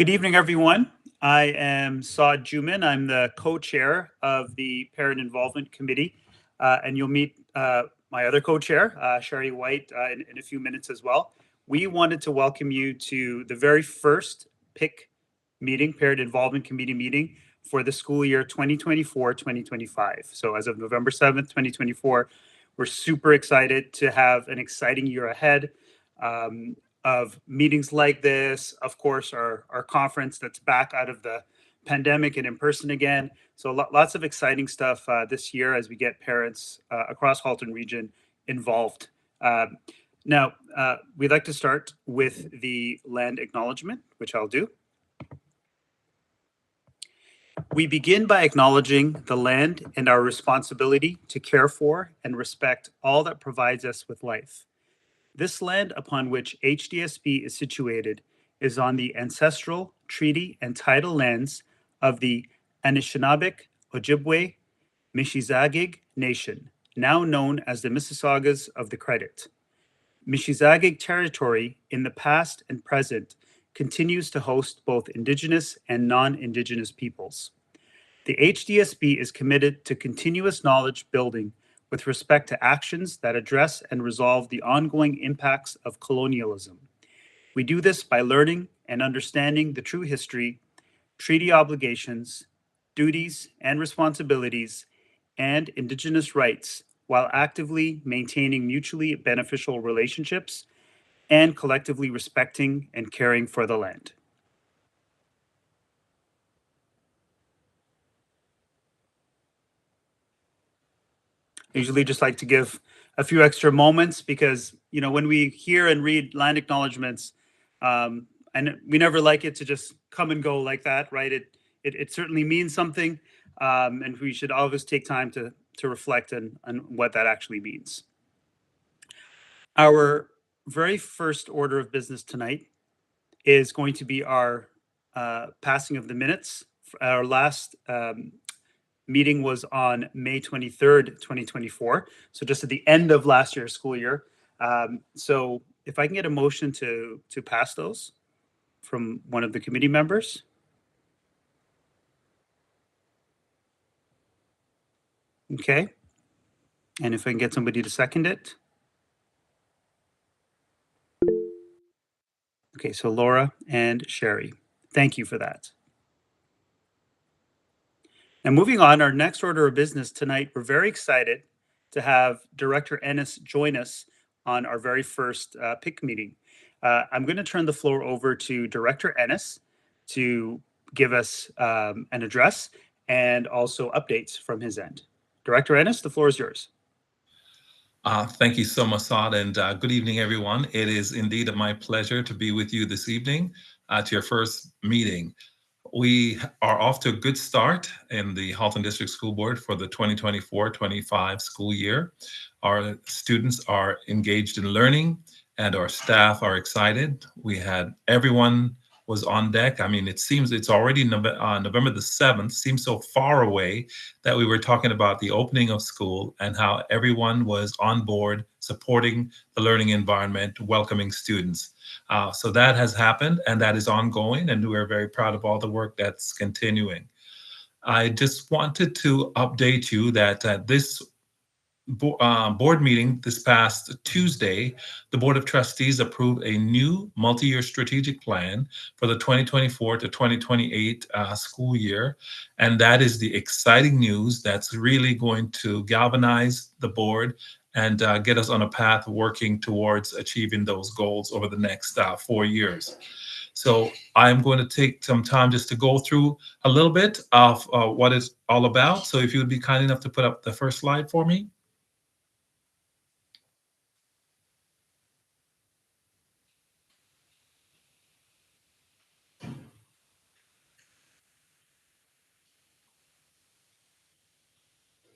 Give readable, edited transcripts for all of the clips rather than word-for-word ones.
Good evening, everyone. I am Saad Juman. I'm the co-chair of the Parent Involvement Committee, and you'll meet my other co-chair, Sherry White, in a few minutes as well. We wanted to welcome you to the very first PIC meeting, Parent Involvement Committee meeting for the school year 2024-2025. So as of November 7th, 2024, we're super excited to have an exciting year ahead. Of meetings like this, of course, our conference that's back out of the pandemic and in person again. So lots of exciting stuff this year as we get parents across Halton region involved. Now, we'd like to start with the land acknowledgement, which I'll do. We begin by acknowledging the land and our responsibility to care for and respect all that provides us with life. This land upon which HDSB is situated is on the ancestral treaty and title lands of the Anishinaabeg, Ojibwe, Mishizagig Nation, now known as the Mississaugas of the Credit. Mishizagig territory in the past and present continues to host both Indigenous and non-Indigenous peoples. The HDSB is committed to continuous knowledge building with respect to actions that address and resolve the ongoing impacts of colonialism. We do this by learning and understanding the true history, treaty obligations, duties and responsibilities, and Indigenous rights while actively maintaining mutually beneficial relationships and collectively respecting and caring for the land. I usually just like to give a few extra moments because, when we hear and read land acknowledgements, and we never like it to just come and go like that, right? It certainly means something, and we should always take time to reflect on what that actually means. Our very first order of business tonight is going to be our passing of the minutes. Our last meeting was on May 23rd, 2024. So just at the end of last year's school year. So if I can get a motion to pass those from one of the committee members. Okay. And if I can get somebody to second it. Okay, so Laura and Sherry, thank you for that. Now, moving on, our next order of business tonight, we're very excited to have Director Ennis join us on our very first PIC meeting. I'm going to turn the floor over to Director Ennis to give us an address and also updates from his end. Director Ennis, the floor is yours. Thank you so much, Saad, and good evening, everyone. It is indeed my pleasure to be with you this evening at your first meeting. We are off to a good start in the Halton District School Board for the 2024-25 school year. Our students are engaged in learning and our staff are excited. We had everyone was on deck. I mean, it seems it's already November the 7th, seems so far away that we were talking about the opening of school and how everyone was on board supporting the learning environment, welcoming students. So that has happened and that is ongoing, and we're very proud of all the work that's continuing. I just wanted to update you that this board meeting this past Tuesday, the Board of Trustees approved a new multi-year strategic plan for the 2024 to 2028 school year. And that is the exciting news that's really going to galvanize the board and get us on a path working towards achieving those goals over the next 4 years. So I'm going to take some time just to go through a little bit of what it's all about. So if you would be kind enough to put up the first slide for me.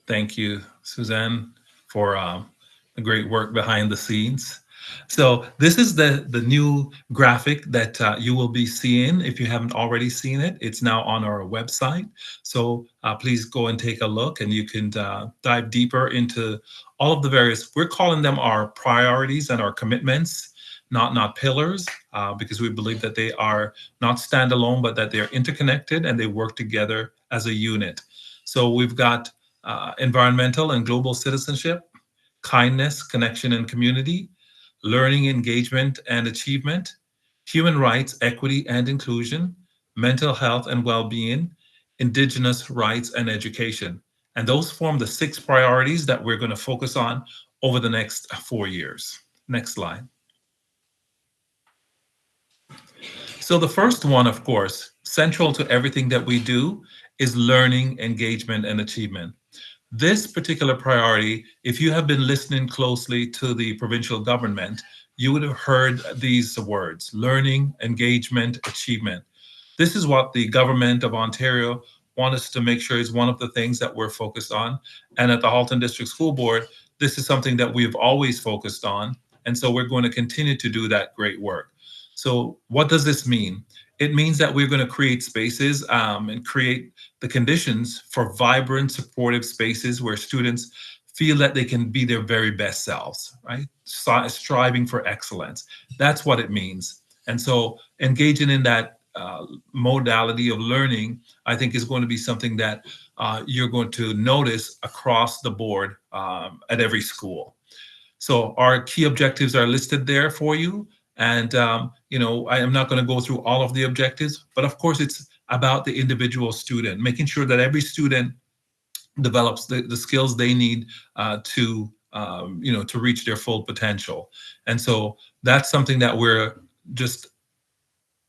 Thank you, Suzanne, for the great work behind the scenes. So this is the new graphic that you will be seeing if you haven't already seen it. It's now on our website. So please go and take a look, and you can dive deeper into all of the various, we're calling them our priorities and our commitments, not pillars, because we believe that they are not standalone, but that they're interconnected and they work together as a unit. So we've got environmental and global citizenship, kindness, connection, and community, learning, engagement, and achievement, human rights, equity, and inclusion, mental health and well-being, indigenous rights, and education. And those form the 6 priorities that we're going to focus on over the next 4 years. Next slide. So the first one, of course, central to everything that we do, is learning, engagement, and achievement. This particular priority, if you have been listening closely to the provincial government, you would have heard these words: learning, engagement, achievement. This is what the government of Ontario want us to make sure is one of the things that we're focused on. And at the Halton District School Board, this is something that we've always focused on. And so we're going to continue to do that great work. So what does this mean? It means that we're going to create spaces and create the conditions for vibrant, supportive spaces where students feel that they can be their very best selves, right? Striving for excellence. That's what it means. And so engaging in that modality of learning, I think, is going to be something that you're going to notice across the board at every school. So our key objectives are listed there for you. And, I am not going to go through all of the objectives, but of course, it's about the individual student, making sure that every student develops the skills they need to reach their full potential. And so that's something that we're just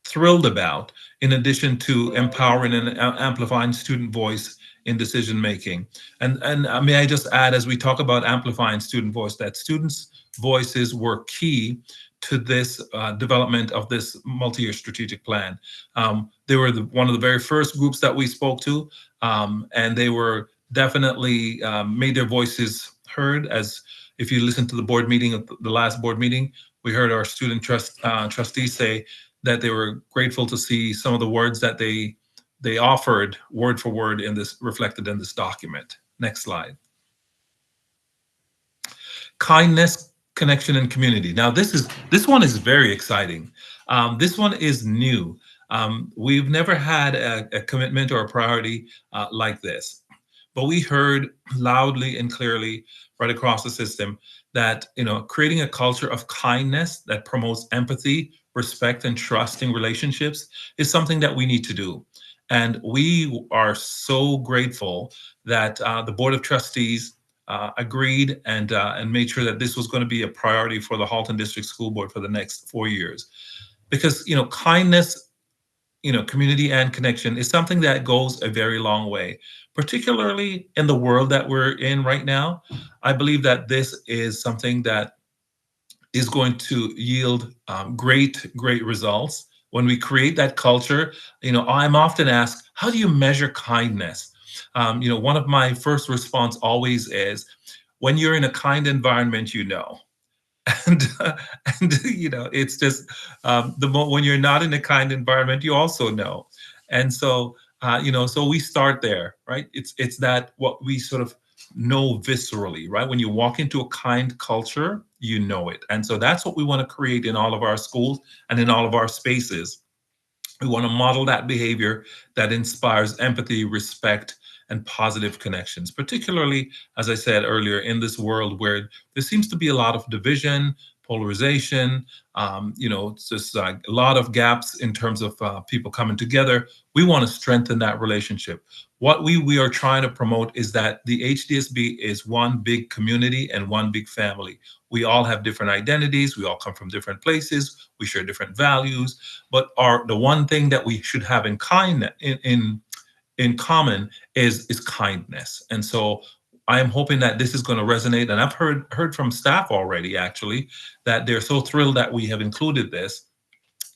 thrilled about, in addition to empowering and amplifying student voice in decision making. And may I just add, as we talk about amplifying student voice, that students' voices were key to this development of this multi-year strategic plan. They were one of the very first groups that we spoke to, and they were definitely made their voices heard. As if you listen to the board meeting, the last board meeting, we heard our student trustees say that they were grateful to see some of the words that they offered word for word in this, reflected in this document. Next slide. Kindness, connection, and community. Now this one is very exciting. This one is new. We've never had a commitment or a priority like this, but we heard loudly and clearly right across the system that creating a culture of kindness that promotes empathy, respect, and trusting relationships is something that we need to do. And we are so grateful that the Board of Trustees agreed and made sure that this was going to be a priority for the Halton District School Board for the next 4 years. Because, kindness, community and connection is something that goes a very long way, particularly in the world that we're in right now. I believe that this is something that is going to yield great results when we create that culture. I'm often asked, how do you measure kindness? One of my first response always is, when you're in a kind environment, and it's just when you're not in a kind environment, you also know. And so so we start there, right? It's that what we sort of know viscerally, right? When you walk into a kind culture, you know it. And so that's what we want to create in all of our schools and in all of our spaces. We want to model that behavior that inspires empathy, respect, and positive connections, particularly, as I said earlier, in this world where there seems to be a lot of division, polarization, it's just like a lot of gaps in terms of people coming together. We want to strengthen that relationship. What we are trying to promote is that the HDSB is one big community and one big family. We all have different identities. We all come from different places. We share different values, but the one thing that we should have in common is kindness. And so I am hoping that this is going to resonate. And I've heard from staff already, actually, that they're so thrilled that we have included this,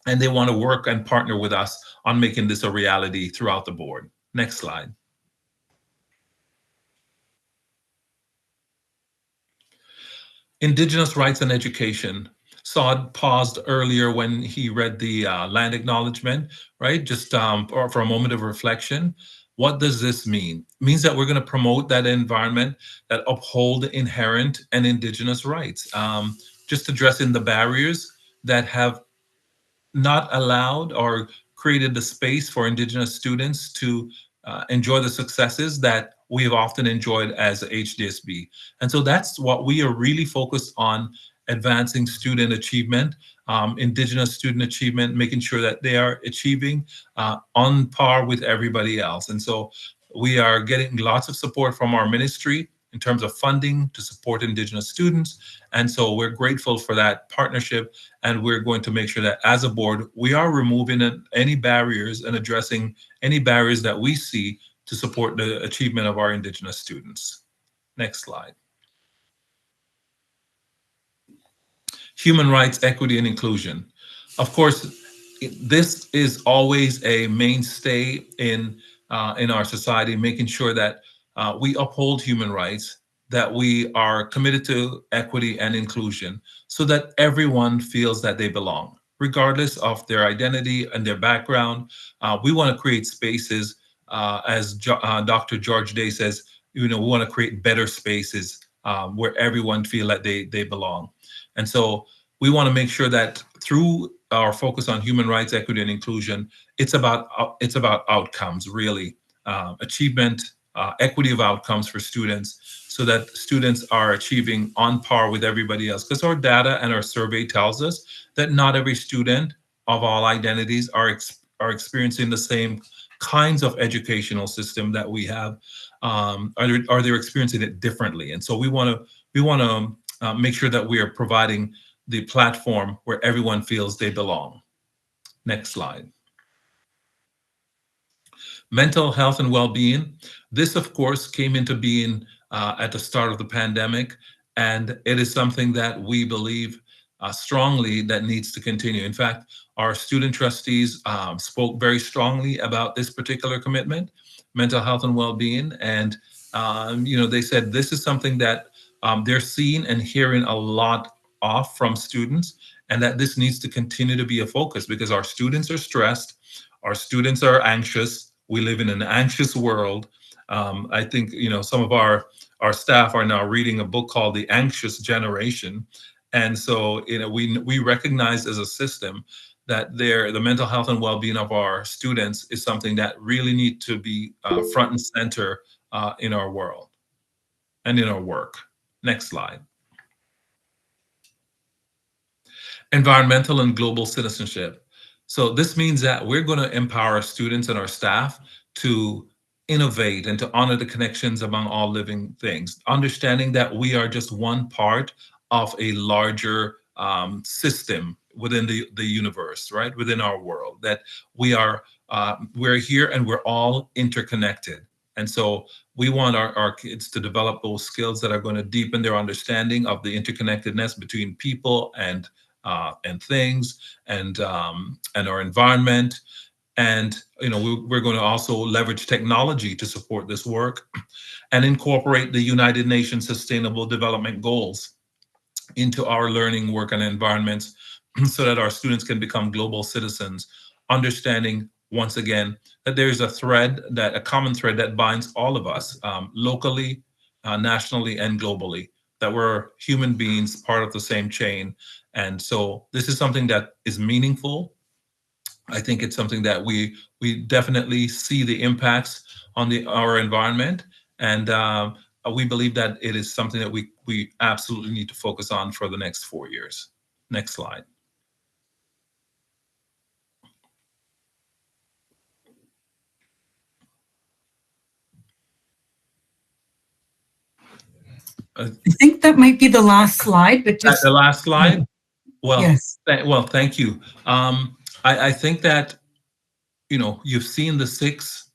and they want to work and partner with us on making this a reality throughout the board. Next slide. Indigenous rights and education. Saud paused earlier when he read the land acknowledgement, right? Just or for a moment of reflection. What does this mean? It means that we're going to promote that environment that uphold inherent and indigenous rights, just addressing the barriers that have not allowed or created the space for Indigenous students to enjoy the successes that we have often enjoyed as HDSB. And so that's what we are really focused on, advancing student achievement, Indigenous student achievement, making sure that they are achieving on par with everybody else. And so we are getting lots of support from our ministry in terms of funding to support Indigenous students. And so we're grateful for that partnership. And we're going to make sure that as a board, we are removing any barriers and addressing any barriers that we see to support the achievement of our Indigenous students. Next slide. Human rights, equity, and inclusion. Of course, this is always a mainstay in our society, making sure that we uphold human rights, that we are committed to equity and inclusion, so that everyone feels that they belong, regardless of their identity and their background. We want to create spaces, as Dr. George Day says, we want to create better spaces where everyone feel that they belong. And so we want to make sure that through our focus on human rights, equity, and inclusion, it's about outcomes, really, achievement, equity of outcomes for students, so that students are achieving on par with everybody else. Because our data and our survey tells us that not every student of all identities are experiencing the same kinds of educational system that we have, or they're experiencing it differently. And so we want to make sure that we are providing the platform where everyone feels they belong. Next slide. Mental health and well-being. This, of course, came into being at the start of the pandemic, and it is something that we believe strongly that needs to continue. In fact, our student trustees spoke very strongly about this particular commitment, mental health and well-being, and they said this is something that they're seeing and hearing a lot of from students, and that this needs to continue to be a focus because our students are stressed, our students are anxious. We live in an anxious world. I think some of our staff are now reading a book called The Anxious Generation, and so we recognize as a system that the mental health and well-being of our students is something that really need to be front and center in our world and in our work. Next slide. Environmental and global citizenship. So this means that we're going to empower our students and our staff to innovate and to honor the connections among all living things, understanding that we are just one part of a larger system within the universe, right? Within our world, that we're here and we're all interconnected. And so we want our kids to develop those skills that are going to deepen their understanding of the interconnectedness between people and things and our environment. And we're going to also leverage technology to support this work and incorporate the United Nations Sustainable Development Goals into our learning, work, and environments so that our students can become global citizens, understanding once again that there is a common thread that binds all of us locally, nationally, and globally, that we're human beings, part of the same chain. And so this is something that is meaningful. I think it's something that we definitely see the impacts on our environment, and we believe that it is something that we absolutely need to focus on for the next 4 years. Next slide. I think that might be the last slide, but just the last slide. Well, yes. Thank you. I think that you've seen the 6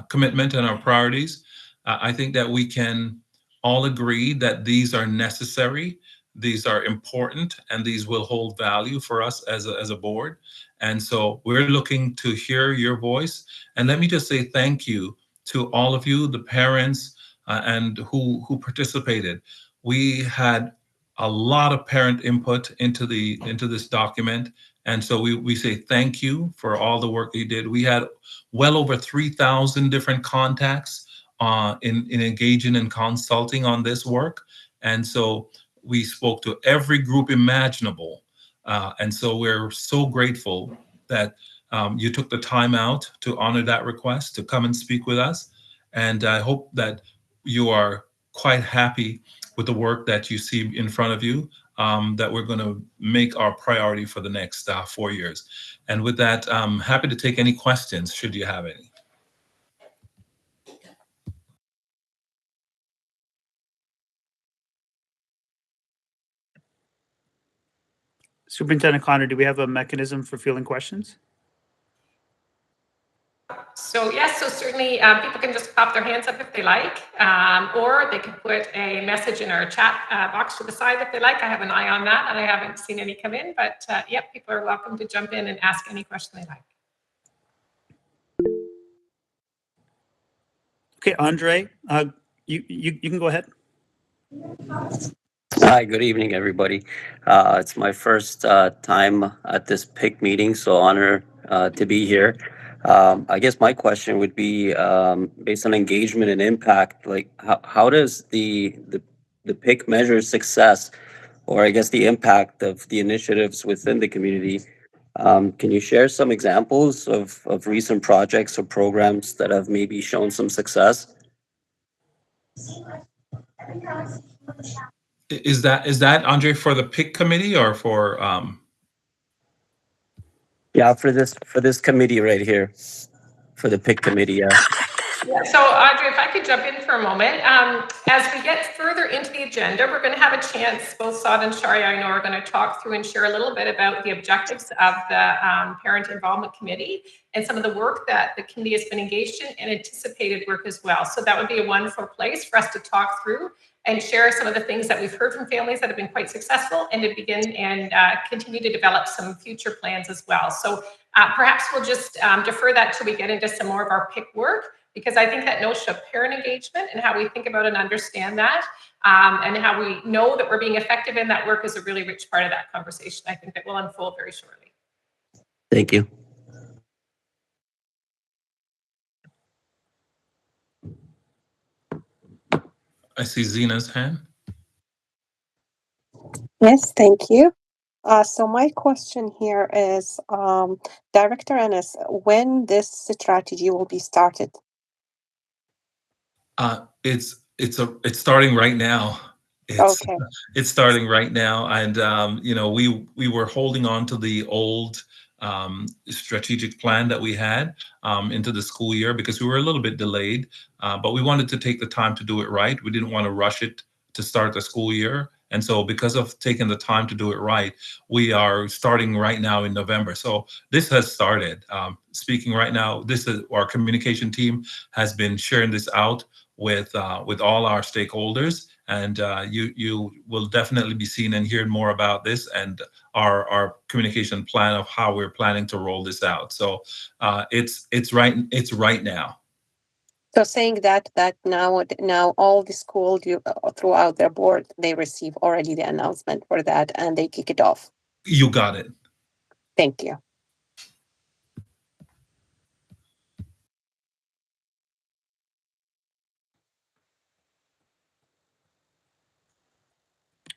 commitment and our priorities. I think that we can all agree that these are necessary, these are important, and these will hold value for us as a board. And so we're looking to hear your voice. And let me just say thank you to all of you, the parents, and who participated. We had a lot of parent input into this document. And so we say thank you for all the work you did. We had well over 3,000 different contacts in engaging and consulting on this work. And so we spoke to every group imaginable. And so we're so grateful that you took the time out to honor that request, to come and speak with us. And I hope that you are quite happy with the work that you see in front of you, that we're going to make our priority for the next 4 years. And with that, I'm happy to take any questions, should you have any. Superintendent Connor, do we have a mechanism for fielding questions? So yes, so certainly people can just pop their hands up if they like, or they can put a message in our chat box to the side if they like. I have an eye on that, and I haven't seen any come in, but yep, people are welcome to jump in and ask any question they like. Okay, Andre, you can go ahead. Hi, good evening, everybody. It's my first time at this PIC meeting, so honor to be here. I guess my question would be, based on engagement and impact, like how does the PIC measure success, or I guess the impact of the initiatives within the community? Can you share some examples of recent projects or programs that have maybe shown some success? Is that Andre for the PIC committee or for? Yeah, for this committee right here, for the PIC committee. Yeah. So Audrey, if I could jump in for a moment. As we get further into the agenda, we're going to have a chance, both Saad and Shari, I know, are going to talk through and share a little bit about the objectives of the Parent Involvement Committee and some of the work that the committee has been engaged in and anticipated work as well. So that would be a wonderful place for us to talk through and share some of the things that we've heard from families that have been quite successful, and to begin and continue to develop some future plans as well. So perhaps we'll just defer that till we get into some more of our PIC work, because I think that notion of parent engagement and how we think about and understand that, and how we know that we're being effective in that work is a really rich part of that conversation. I think that will unfold very shortly. Thank you. I see Zena's hand. Yes, thank you. So my question here is, Director Ennis, when this strategy will be started? It's starting right now. Okay. It's starting right now, and we were holding on to the old strategic plan that we had into the school year because we were a little bit delayed, but we wanted to take the time to do it right. We didn't want to rush it to start the school year. And so because of taking the time to do it right, we are starting right now in November. So this has started. Speaking right now, this is our communication team has been sharing this out with all our stakeholders, and you will definitely be seeing and hearing more about this and our communication plan of how we're planning to roll this out. So it's right now. So saying that now all the schools throughout their board, they receive already the announcement for that and they kick it off. You got it. Thank you.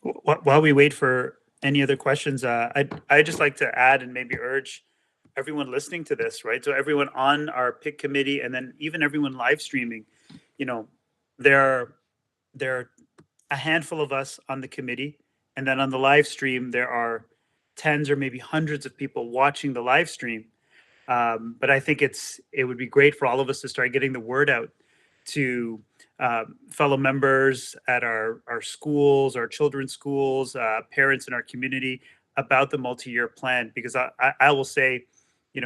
While we wait for any other questions, I'd just like to add and maybe urge everyone listening to this, right? So everyone on our PIC committee, and then even everyone live streaming, there are a handful of us on the committee, and then on the live stream, there are tens or maybe hundreds of people watching the live stream. But I think it would be great for all of us to start getting the word out to fellow members at our schools, our children's schools, parents in our community about the multi-year plan. Because I will say,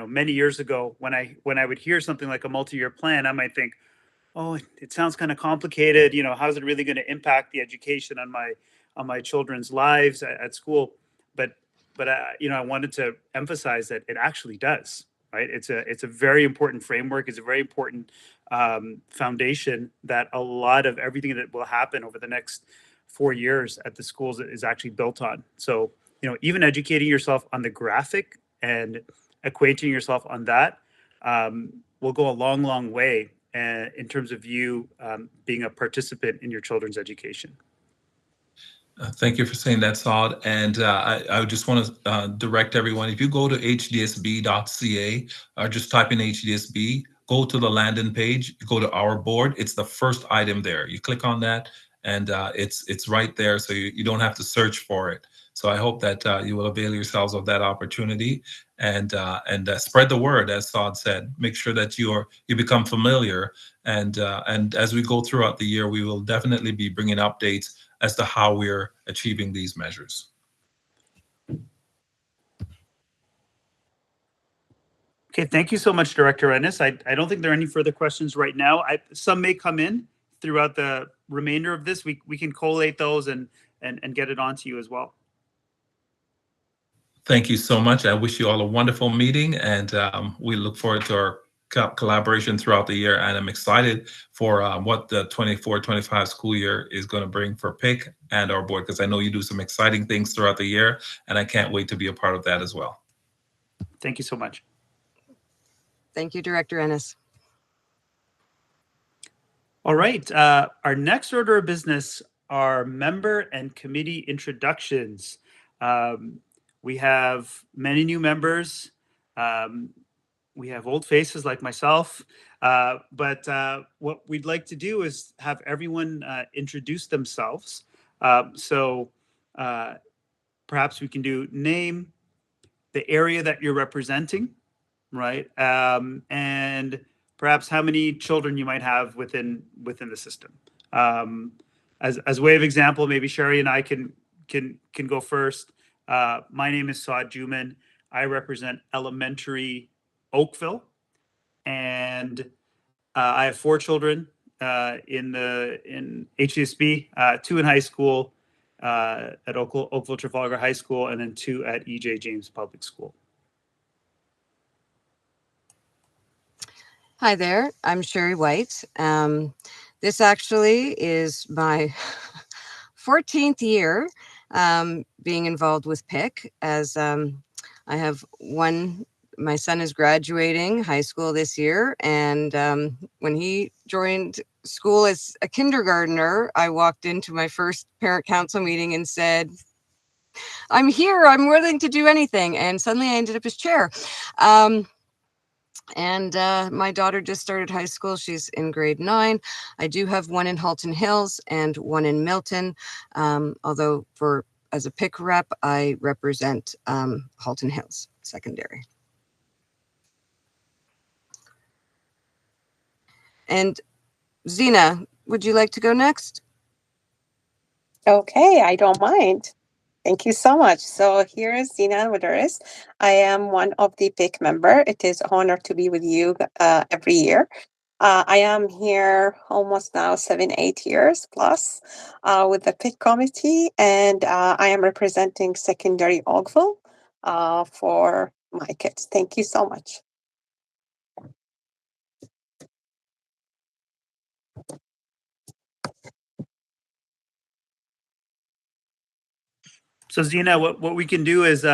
many years ago, when I would hear something like a multi-year plan, I might think, oh, it sounds kind of complicated. How's it really going to impact the education on my children's lives at school? But I wanted to emphasize that it actually does. Right? It's a very important framework. It's a very important foundation that a lot of everything that will happen over the next 4 years at the schools is actually built on. So, even educating yourself on the graphic and acquainting yourself on that will go a long, long way in terms of you being a participant in your children's education. Thank you for saying that, Saad. And I just want to direct everyone, if you go to hdsb.ca or just type in HDSB, go to the landing page, go to our board. It's the first item there. You click on that and it's right there. So you don't have to search for it. So I hope that you will avail yourselves of that opportunity and spread the word, as Saad said. Make sure that you become familiar. And as we go throughout the year, we will definitely be bringing updates as to how we're achieving these measures. Okay, thank you so much, Director Ennis. I don't think there are any further questions right now. Some may come in throughout the remainder of this. We can collate those and get it on to you as well. Thank you so much. I wish you all a wonderful meeting, and we look forward to our collaboration throughout the year. And I'm excited for what the 24-25 school year is going to bring for PIC and our board, because I know you do some exciting things throughout the year, and I can't wait to be a part of that as well. Thank you so much. Thank you, Director Ennis. All right. Our next order of business are member and committee introductions. We have many new members. We have old faces like myself. But what we'd like to do is have everyone introduce themselves. So perhaps we can do name, the area that you're representing, right? And perhaps how many children you might have within the system. As way of example, maybe Sherry and I can go first. My name is Saad Juman. I represent elementary Oakville, and I have 4 children in HDSB, 2 in high school at Oakville Trafalgar High School, and then 2 at E.J. James Public School. Hi there, I'm Sherry White. This actually is my 14th year being involved with PIC, as I have my son is graduating high school this year, and when he joined school as a kindergartner, I walked into my first parent council meeting and said, I'm here, I'm willing to do anything, and suddenly I ended up as chair. And my daughter just started high school. She's in grade 9. I do have one in Halton Hills and one in Milton. Although as a PIC rep, I represent Halton Hills Secondary. And Zina, would you like to go next? Okay, I don't mind. Thank you so much. So here is Zina Wadaris. I am one of the PIC member. It is an honor to be with you every year. I am here almost now 7-8 years plus with the PIC committee, and I am representing secondary Oakville for my kids. Thank you so much. So Zina, what we can do is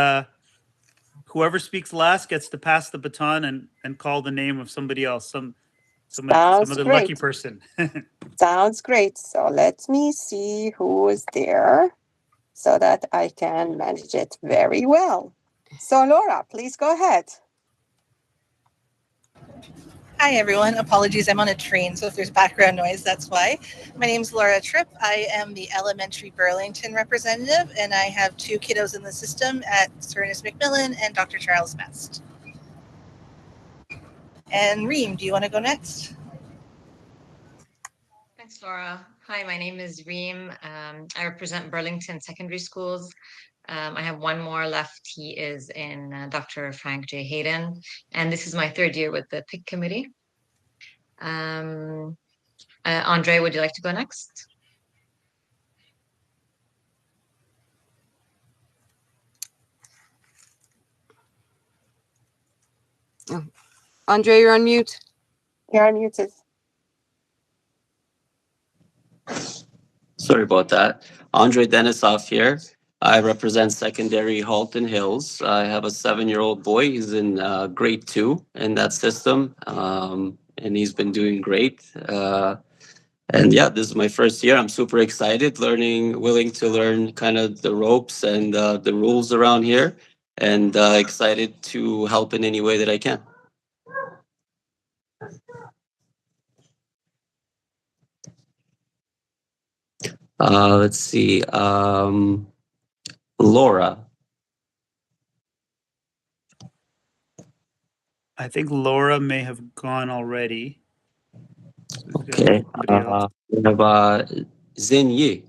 whoever speaks last gets to pass the baton and call the name of somebody else, some other lucky person. Sounds great. So let me see who is there so that I can manage it very well. So Laura, please go ahead. Hi, everyone. Apologies, I'm on a train, so if there's background noise, that's why. My name's Laura Tripp. I am the elementary Burlington representative, and I have 2 kiddos in the system at Sir Ernest Macmillan and Dr. Charles Best. And Reem, do you want to go next? Thanks, Laura. Hi, my name is Reem. I represent Burlington Secondary Schools. I have one more left. He is in Dr. Frank J. Hayden, and this is my 3rd year with the PIC committee. Andre, would you like to go next? Oh. Andre, you're on mute. You're unmuted. Sorry about that. Andre Denisov here. I represent secondary Halton Hills. I have a 7-year-old boy. He's in grade 2 in that system, and he's been doing great. And yeah, this is my first year. I'm super excited, willing to learn kind of the ropes and the rules around here, and excited to help in any way that I can. Let's see. Laura. I think Laura may have gone already. Okay. We have Zin Yi.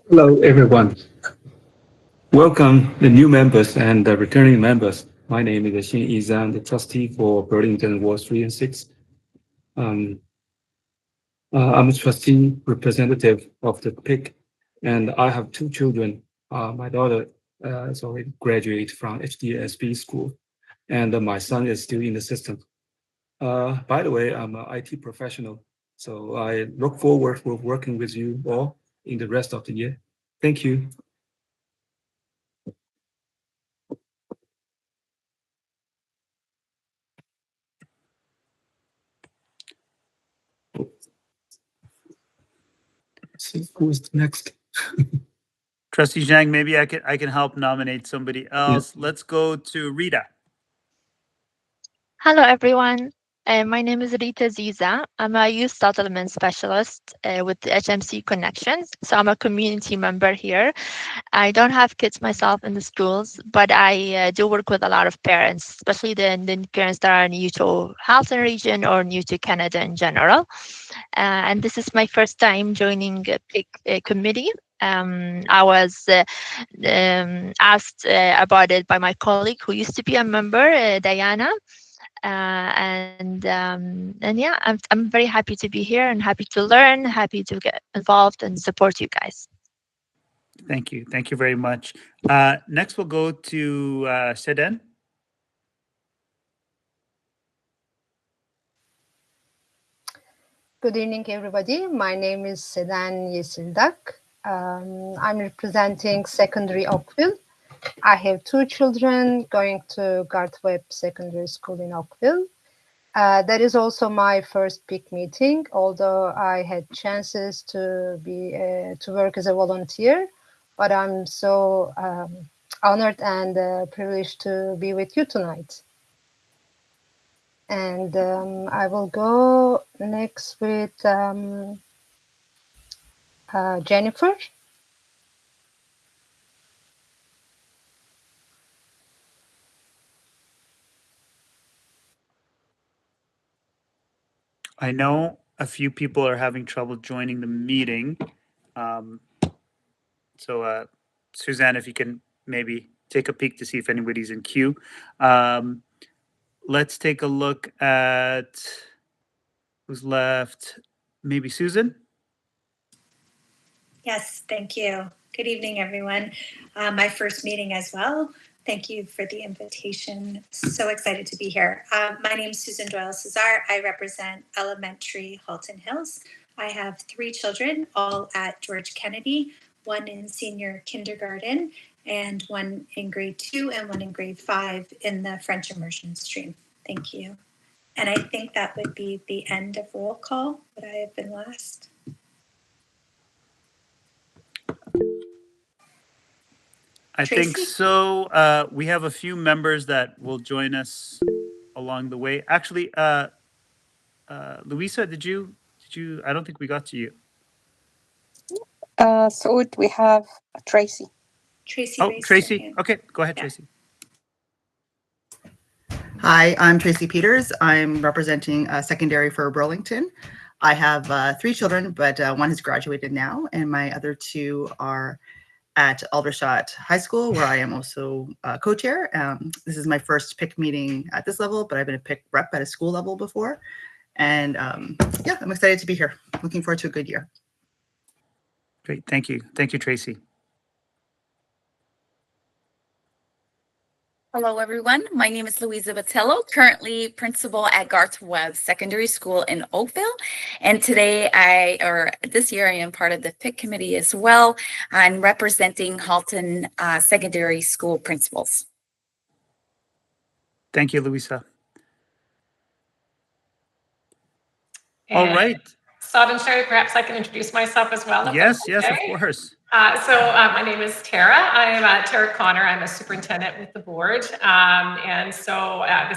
Hello, everyone. Welcome the new members and the returning members. My name is Xin Yizan, the trustee for Burlington Wards 3 and 6. I'm a trustee representative of the PIC, and I have 2 children. My daughter is already graduated from HDSB school, and my son is still in the system. By the way, I'm an IT professional, so I look forward to working with you all in the rest of the year. Thank you. See who's next. Trustee Zhang, maybe I can help nominate somebody else. Yes. Let's go to Rita. Hello, everyone. My name is Rita Ziza. I'm a youth settlement specialist with the HMC Connections. So I'm a community member here. I don't have kids myself in the schools, but I do work with a lot of parents, especially the parents that are new to Halton region or new to Canada in general. And this is my first time joining a PIC committee. I was asked about it by my colleague who used to be a member, Diana. And yeah, I'm very happy to be here and happy to learn, happy to get involved and support you guys. Thank you. Thank you very much. Next, we'll go to Sedan. Good evening, everybody. My name is Sedan Yesildak. I'm representing secondary Oakville. I have 2 children going to Garth Webb Secondary School in Oakville. That is also my first PIC meeting, although I had chances to work as a volunteer. But I'm so honored and privileged to be with you tonight. And I will go next with Jennifer. I know a few people are having trouble joining the meeting. So Suzanne, if you can maybe take a peek to see if anybody's in queue. Let's take a look at who's left. Maybe Susan? Yes, thank you. Good evening, everyone. My first meeting as well. Thank you for the invitation. So excited to be here. My name is Susan Doyle-Cesar. I represent Elementary Halton Hills. I have 3 children, all at George Kennedy, 1 in senior kindergarten, and 1 in grade 2 and 1 in grade 5 in the French immersion stream. Thank you. And I think that would be the end of roll call. Would I have been last? I think so. We have a few members that will join us along the way. Actually, Luisa, did you? I don't think we got to you. So we have Tracy. Tracy. Oh, Tracy. Okay, go ahead, Tracy. Hi, I'm Tracy Peters. I'm representing secondary for Burlington. I have 3 children, but 1 has graduated now, and my other 2 are at Aldershot High School, where I am also co-chair. This is my first PIC meeting at this level, but I've been a PIC rep at a school level before. And yeah, I'm excited to be here. Looking forward to a good year. Great, thank you. Thank you, Tracy. Hello, everyone. My name is Louisa Botello, currently principal at Garth Webb Secondary School in Oakville. And today this year, I am part of the PIC committee as well. I'm representing Halton Secondary School principals. Thank you, Louisa. And All right. Sod and Sherry, perhaps I can introduce myself as well. Yes, yes, of course. My name is Tara. I'm Tara Connor. I'm a superintendent with the board. This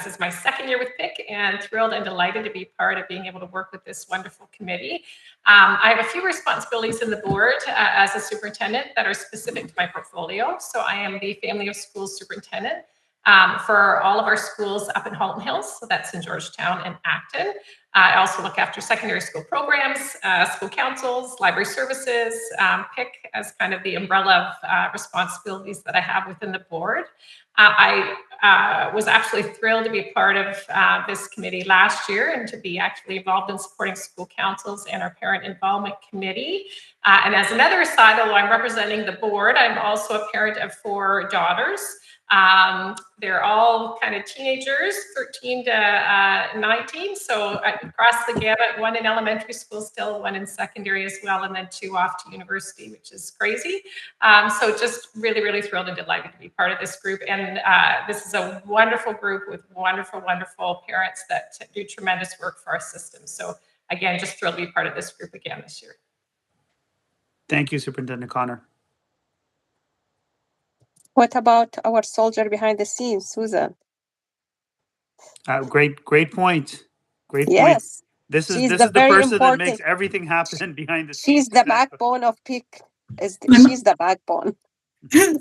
is my second year with PIC, and thrilled and delighted to be part of being able to work with this wonderful committee. I have a few responsibilities in the board as a superintendent that are specific to my portfolio. So I am the Family of Schools superintendent for all of our schools up in Halton Hills. So that's in Georgetown and Acton. I also look after secondary school programs, school councils, library services, PIC as kind of the umbrella of responsibilities that I have within the board. I was absolutely thrilled to be a part of this committee last year and to be actually involved in supporting school councils and our parent involvement committee. And as another aside, although I'm representing the board, I'm also a parent of 4 daughters. They're all kind of teenagers, 13 to 19. So across the gamut, 1 in elementary school still, 1 in secondary as well, and then 2 off to university, which is crazy. So just really, really thrilled and delighted to be part of this group. And this is a wonderful group with wonderful, wonderful parents that do tremendous work for our system. So again, just thrilled to be part of this group again this year. Thank you, Superintendent Connor. What about our soldier behind the scenes, Susan? Great point. Great point. Yes. This is the person that makes everything happen behind the scenes. She's the backbone of PIC. She's the backbone.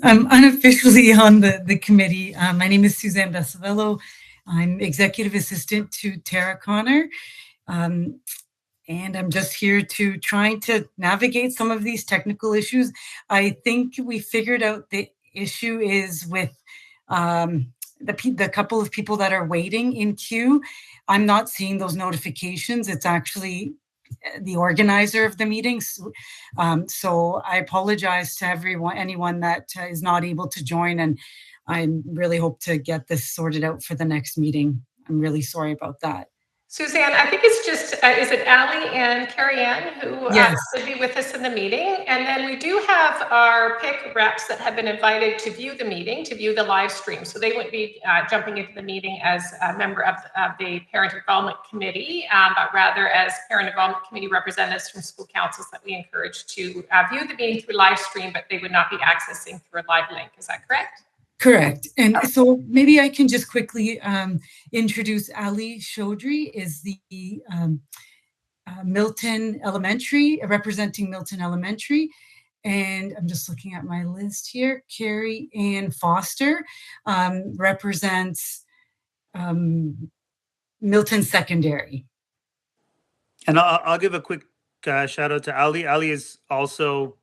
I'm unofficially on the committee. My name is Suzanne Bessavello. I'm executive assistant to Tara Connor. And I'm just here to trying to navigate some of these technical issues. I think we figured out the issue is with the couple of people that are waiting in queue. I'm not seeing those notifications. It's actually the organizer of the meetings. So I apologize to anyone that is not able to join, and I really hope to get this sorted out for the next meeting. I'm really sorry about that. Suzanne, I think it's just, is it Ali and Carrie Ann who Yes. will be with us in the meeting? And then we do have our PIC reps that have been invited to view the meeting, to view the live stream. So they wouldn't be jumping into the meeting as a member of the Parent Involvement Committee, but rather as Parent Involvement Committee representatives from school councils that we encourage to view the meeting through live stream, but they would not be accessing through a live link. Is that correct? Correct. And so maybe I can just quickly introduce Ali Chaudhry, is the Milton Elementary, representing Milton Elementary. And I'm just looking at my list here. Carrie Ann Foster represents Milton Secondary. And I'll give a quick shout out to Ali. Ali is also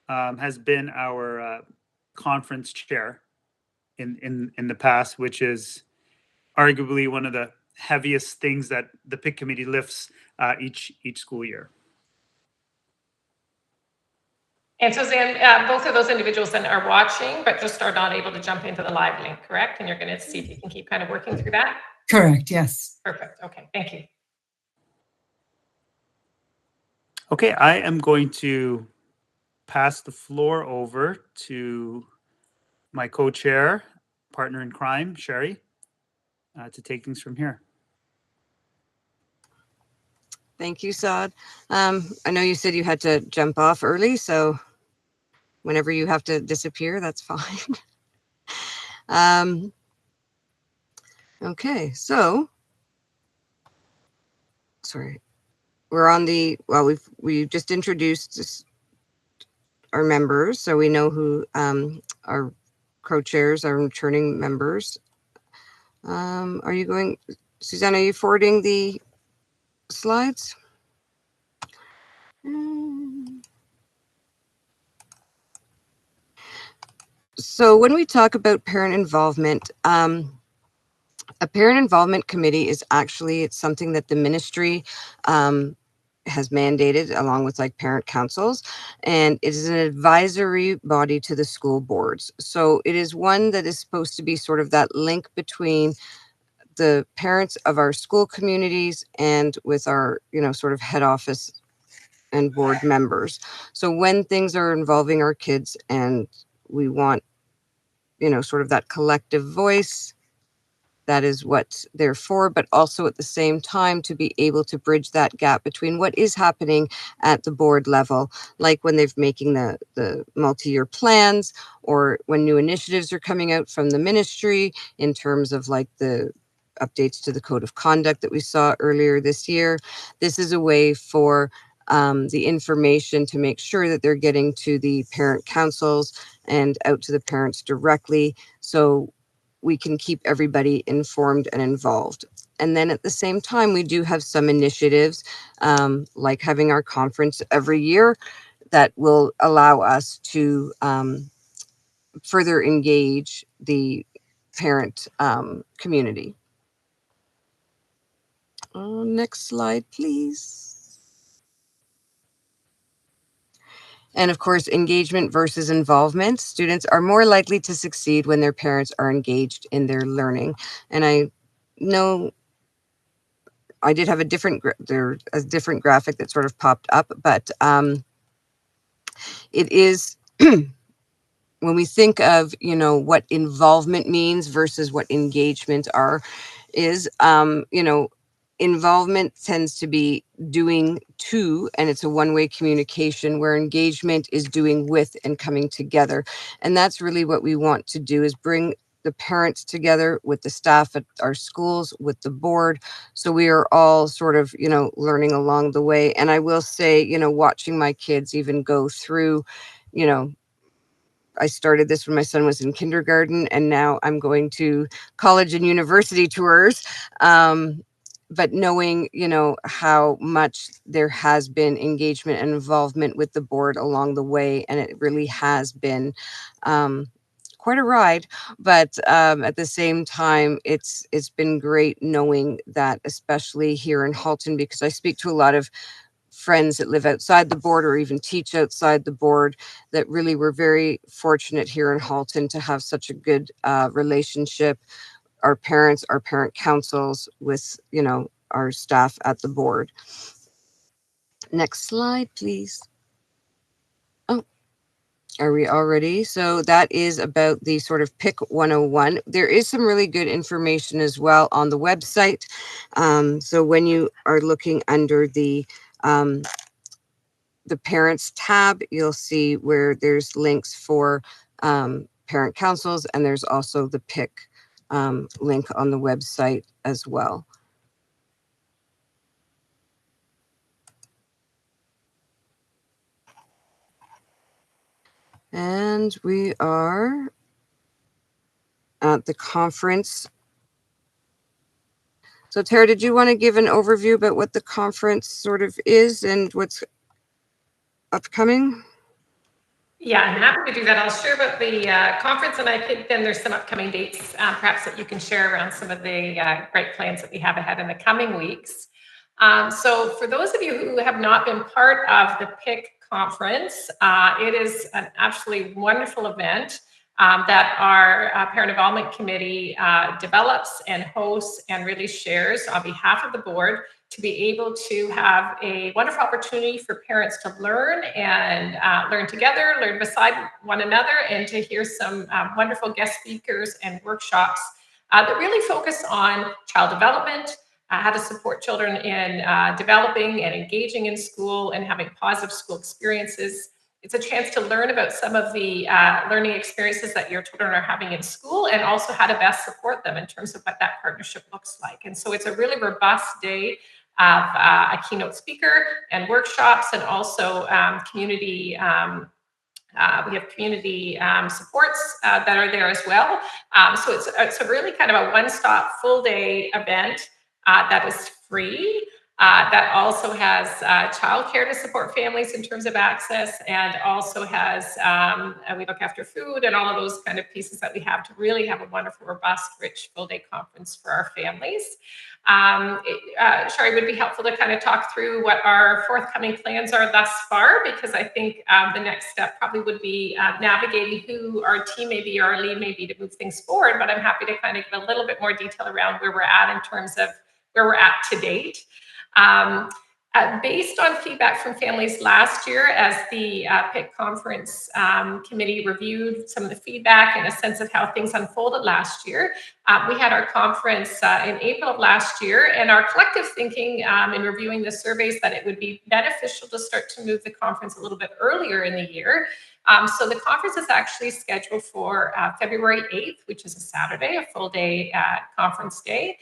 has been our conference chair in the past, which is arguably one of the heaviest things that the PIC committee lifts each school year. And Suzanne, both of those individuals then are watching, but just are not able to jump into the live link, correct? And you're going to see if you can keep kind of working through that? Correct, yes. Perfect. Okay, thank you. Okay, I am going to pass the floor over to my co-chair, partner in crime, Sherry, to take things from here. Thank you, Saad. I know you said you had to jump off early, so whenever you have to disappear, that's fine. Okay, so, sorry, we're on the, well, we've just introduced our members, so we know who our co-chairs, our returning members. Are you going, Suzanne, are you forwarding the slides? So when we talk about parent involvement, a parent involvement committee is actually, it's something that the ministry has mandated, along with like parent councils, and it is an advisory body to the school boards. So it is one that is supposed to be sort of that link between the parents of our school communities and with our, sort of head office and board members. So when things are involving our kids and we want, sort of that collective voice, that is what they're for, but also at the same time to be able to bridge that gap between what is happening at the board level, like when they're making the multi-year plans, or when new initiatives are coming out from the ministry in terms of like the updates to the code of conduct that we saw earlier this year. This is a way for the information to make sure that they're getting to the parent councils and out to the parents directly, so we can keep everybody informed and involved. And then at the same time, we do have some initiatives, like having our conference every year, that will allow us to further engage the parent community. Next slide, please. And of course, engagement versus involvement. Students are more likely to succeed when their parents are engaged in their learning. And I know I did have a different graphic that sort of popped up, but it is when we think of, what involvement means versus what engagement is, involvement tends to be doing to, and it's a one-way communication, where engagement is doing with and coming together. And that's really what we want to do, is bring the parents together with the staff at our schools, with the board. So we are all sort of, learning along the way. And I will say, watching my kids even go through, I started this when my son was in kindergarten, and now I'm going to college and university tours. But knowing, how much there has been engagement and involvement with the board along the way, and it really has been quite a ride. But at the same time, it's been great knowing that, especially here in Halton, because I speak to a lot of friends that live outside the board or even teach outside the board, that really we're very fortunate here in Halton to have such a good relationship, our parents, our parent councils, with, our staff at the board. Next slide, please. Oh, are we already? So that is about the sort of PIC 101. There is some really good information as well on the website. So when you are looking under the parents tab, you'll see where there's links for parent councils, and there's also the PIC link on the website as well. And we are at the conference. So Tara, did you want to give an overview about what the conference sort of is and what's upcoming? Yeah, I'm happy to do that. I'll share about the conference, and I think then there's some upcoming dates, perhaps, that you can share around some of the great plans that we have ahead in the coming weeks. So for those of you who have not been part of the PIC conference, it is an absolutely wonderful event that our Parent Involvement Committee develops and hosts and really shares on behalf of the board, to be able to have a wonderful opportunity for parents to learn and learn together, learn beside one another, and to hear some wonderful guest speakers and workshops that really focus on child development, how to support children in developing and engaging in school and having positive school experiences. It's a chance to learn about some of the learning experiences that your children are having in school, and also how to best support them in terms of what that partnership looks like. And so it's a really robust day of a keynote speaker and workshops, and also community. We have community supports that are there as well. So it's a really kind of a one-stop full-day event that is free. that also has childcare to support families in terms of access, and also has, we look after food and all of those kind of pieces that we have to really have a wonderful, robust, rich full-day conference for our families. Shari, would be helpful to kind of talk through what our forthcoming plans are thus far, because I think the next step probably would be navigating who our team may be, or our lead may be, to move things forward. But I'm happy to kind of give a little bit more detail around where we're at in terms of where we're at to date. Based on feedback from families last year, as the PIC conference committee reviewed some of the feedback and a sense of how things unfolded last year, we had our conference in April of last year, and our collective thinking in reviewing the surveys that it would be beneficial to start to move the conference a little bit earlier in the year. So the conference is actually scheduled for February 8th, which is a Saturday, a full day conference day.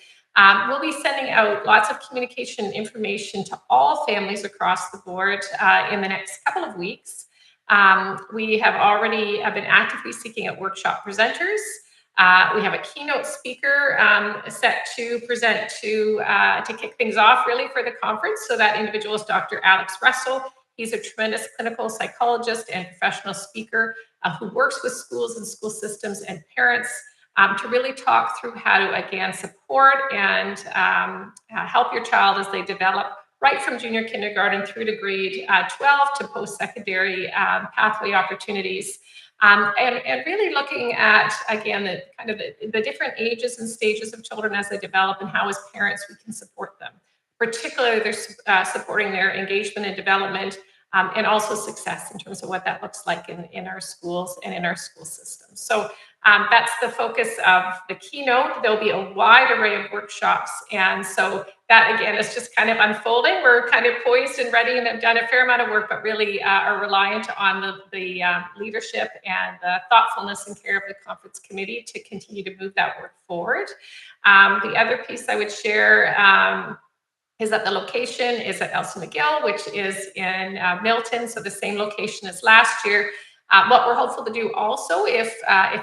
We'll be sending out lots of communication information to all families across the board in the next couple of weeks. We have already been actively seeking out workshop presenters. We have a keynote speaker set to present to kick things off really for the conference. So that individual is Dr. Alex Russell. He's a tremendous clinical psychologist and professional speaker who works with schools and school systems and parents to really talk through how to, again, support and help your child as they develop right from junior kindergarten through to grade 12 to post-secondary pathway opportunities. And really looking at, again, the kind of the different ages and stages of children as they develop, and how as parents we can support them. Particularly, they're supporting their engagement and development, and also success in terms of what that looks like in our schools and in our school system. So that's the focus of the keynote. There'll be a wide array of workshops. And so that, again, is just kind of unfolding. We're kind of poised and ready and have done a fair amount of work, but really are reliant on the leadership and the thoughtfulness and care of the conference committee to continue to move that work forward. The other piece I would share is that the location is at Elsie McGill, which is in Milton, so the same location as last year. What we're hopeful to do also, if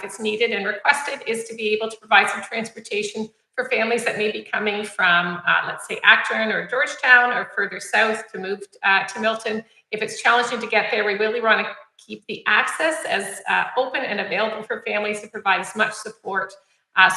it's needed and requested, is to be able to provide some transportation for families that may be coming from, let's say, Acton or Georgetown or further south to move to Milton. If it's challenging to get there, we really want to keep the access as open and available for families to provide as much support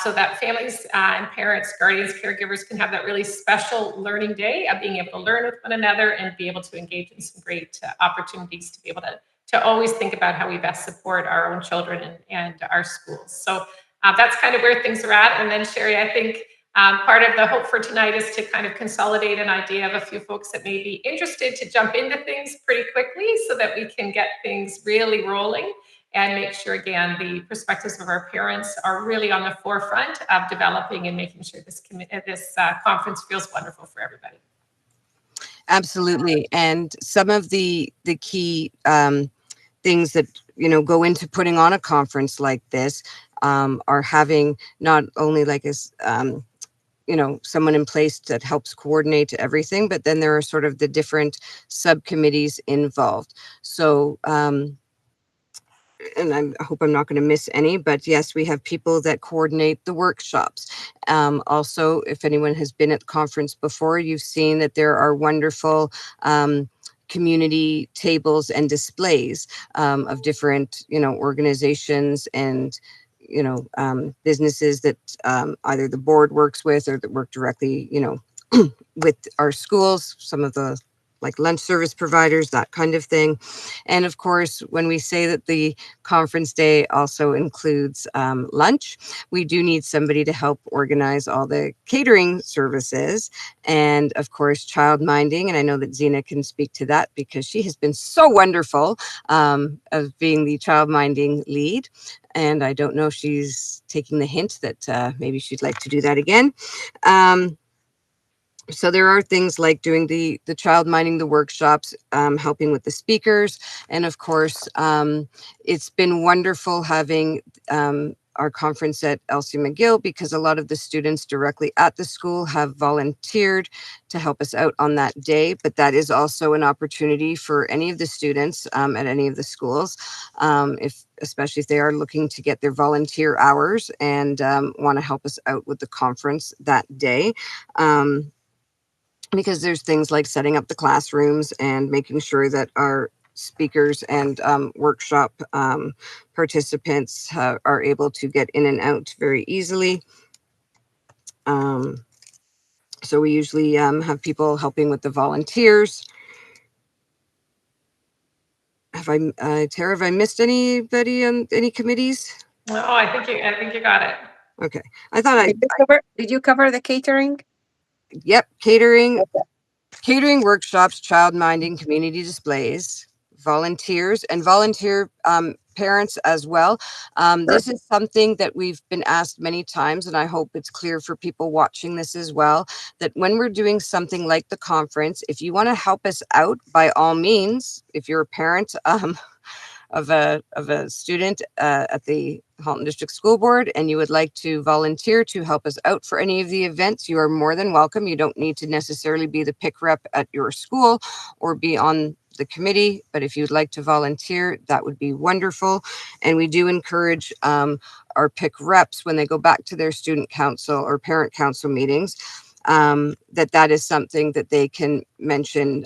so that families and parents, guardians, caregivers can have that really special learning day of being able to learn with one another and be able to engage in some great opportunities to be able to always think about how we best support our own children and our schools. So that's kind of where things are at. And then Sherry, I think part of the hope for tonight is to kind of consolidate an idea of a few folks that may be interested to jump into things pretty quickly so that we can get things really rolling and make sure, again, the perspectives of our parents are really on the forefront of developing and making sure this conference feels wonderful for everybody. Absolutely. And some of the key things that, go into putting on a conference like this are having not only like someone in place that helps coordinate everything, but then there are sort of the different subcommittees involved. So, and I hope I'm not going to miss any, but yes, we have people that coordinate the workshops. Also, if anyone has been at the conference before, you've seen that there are wonderful community tables and displays of different, organizations and, businesses that either the board works with or that work directly, with our schools, some of the like lunch service providers, that kind of thing. And of course, when we say that the conference day also includes lunch, we do need somebody to help organize all the catering services and of course, child minding. And I know that Zena can speak to that because she has been so wonderful of being the child minding lead. And I don't know if she's taking the hint that maybe she'd like to do that again. So there are things like doing the child minding the workshops, helping with the speakers. And of course, it's been wonderful having our conference at Elsie McGill because a lot of the students directly at the school have volunteered to help us out on that day. But that is also an opportunity for any of the students at any of the schools, especially if they are looking to get their volunteer hours and want to help us out with the conference that day. because there's things like setting up the classrooms and making sure that our speakers and workshop participants are able to get in and out very easily. So we usually have people helping with the volunteers. Tara, have I missed anybody on any committees? Oh, I think you got it. Okay. I thought did you cover the catering? Yep. Catering, catering workshops, child minding, community displays, volunteers, and volunteer parents as well. This is something that we've been asked many times, and I hope it's clear for people watching this as well, that when we're doing something like the conference, if you want to help us out, by all means, if you're a parent of a student at the Halton District School Board and you would like to volunteer to help us out for any of the events, you are more than welcome. You don't need to necessarily be the PIC rep at your school or be on the committee, but if you'd like to volunteer, that would be wonderful. And we do encourage our PIC reps when they go back to their student council or parent council meetings, that is something that they can mention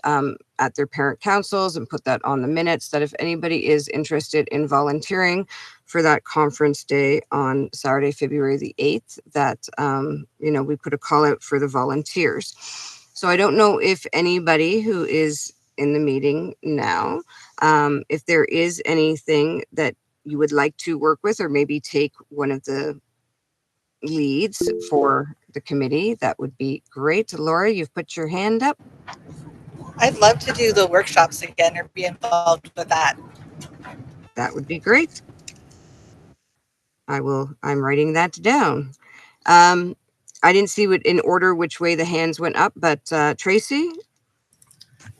at their parent councils and put that on the minutes, that if anybody is interested in volunteering for that conference day on Saturday, February the 8th, that, we put a call out for the volunteers. So I don't know if anybody who is in the meeting now, if there is anything that you would like to work with, or maybe take one of the leads for the committee, that would be great. Laura, you've put your hand up. I'd love to do the workshops again or be involved with that. That would be great. I'm writing that down. I didn't see what in order which way the hands went up, but Tracy?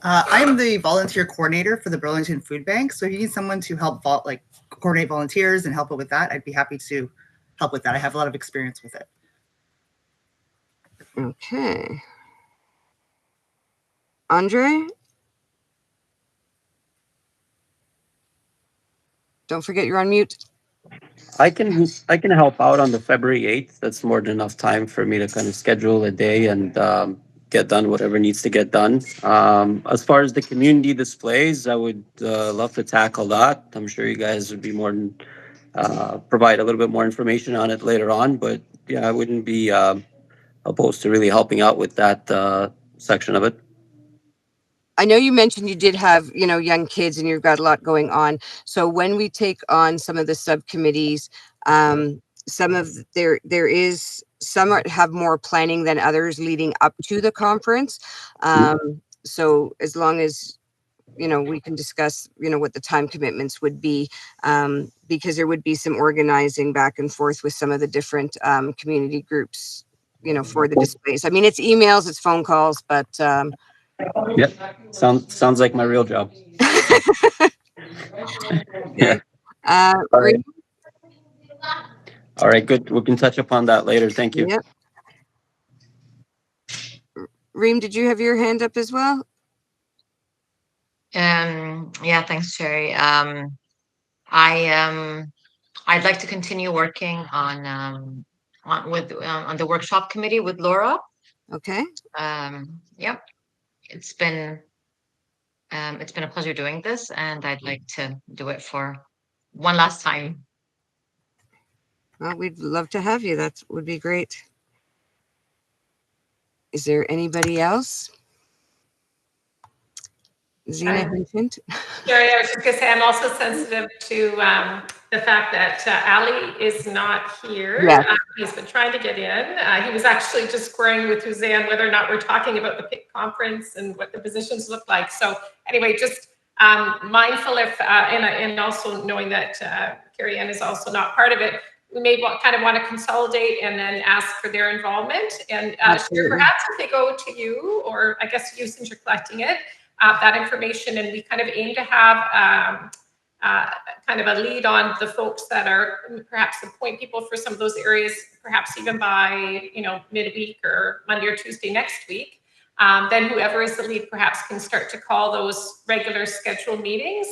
I'm the volunteer coordinator for the Burlington Food Bank. So if you need someone to help coordinate volunteers and help with that, I'd be happy to help with that. I have a lot of experience with it. Okay. Andre? Don't forget you're on mute. I can help out on the February 8th. That's more than enough time for me to kind of schedule a day and get done whatever needs to get done. As far as the community displays, I would love to tackle that. I'm sure you guys would be more than provide a little bit more information on it later on. But yeah, I wouldn't be opposed to really helping out with that section of it. I know you mentioned you did have, young kids and you've got a lot going on. So when we take on some of the subcommittees, some have more planning than others leading up to the conference. So as long as, we can discuss, what the time commitments would be, because there would be some organizing back and forth with some of the different community groups, for the displays. I mean, it's emails, it's phone calls, but yep, sounds like my real job. Yeah. All right, good. We can touch upon that later. Thank you. Yep. Reem, did you have your hand up as well? Yeah, thanks, Sherry. I'd like to continue working on the workshop committee with Laura. Okay. Yep. It's been a pleasure doing this, and I'd like to do it for one last time. Well, we'd love to have you. That would be great. Is there anybody else? Zena Vincent? Sherry, I was just going to say, I'm also sensitive to the fact that Ali is not here. Yes. He's been trying to get in. He was actually just squaring with Suzanne whether or not we're talking about the PIC conference and what the positions look like. So anyway, just mindful if, and also knowing that Carrie Ann is also not part of it, we may kind of want to consolidate and then ask for their involvement. And perhaps if they go to you, or I guess you since you're collecting it, that information, and we kind of aim to have kind of a lead on the folks that are perhaps the point people for some of those areas, perhaps even by midweek or Monday or Tuesday next week. Then whoever is the lead perhaps can start to call those regular scheduled meetings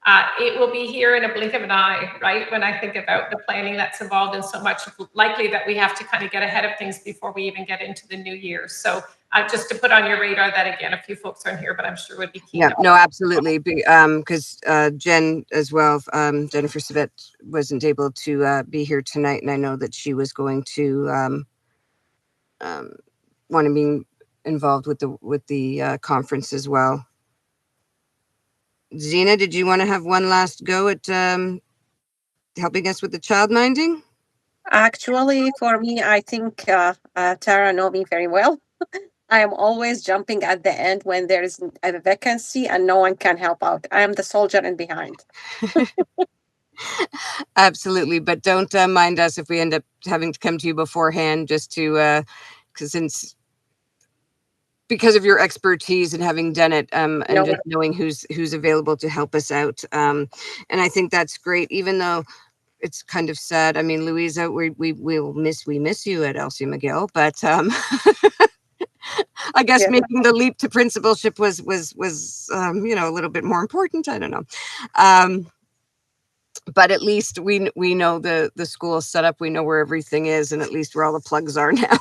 It will be here in a blink of an eye, right? When I think about the planning that's involved in so much, likely that we have to kind of get ahead of things before we even get into the new year. So just to put on your radar that, again, a few folks aren't here, but I'm sure would be keen. Yeah, no, absolutely. Because Jen as well, Jennifer Savet wasn't able to be here tonight, and I know that she was going to want to be involved with the conference as well. Zena, did you want to have one last go at helping us with the child minding? Actually, for me, I think Tara know me very well. I am always jumping at the end when there is a vacancy and no one can help out. I am the soldier in behind. Absolutely, but don't mind us if we end up having to come to you beforehand, just to because of your expertise and having done it, and just knowing who's available to help us out. And I think that's great, even though it's kind of sad. I mean, Louisa, we miss you at Elsie McGill, but I guess making the leap to principalship was you know, a little bit more important. I don't know. But at least we know the school setup. We know where everything is, and at least where all the plugs are now.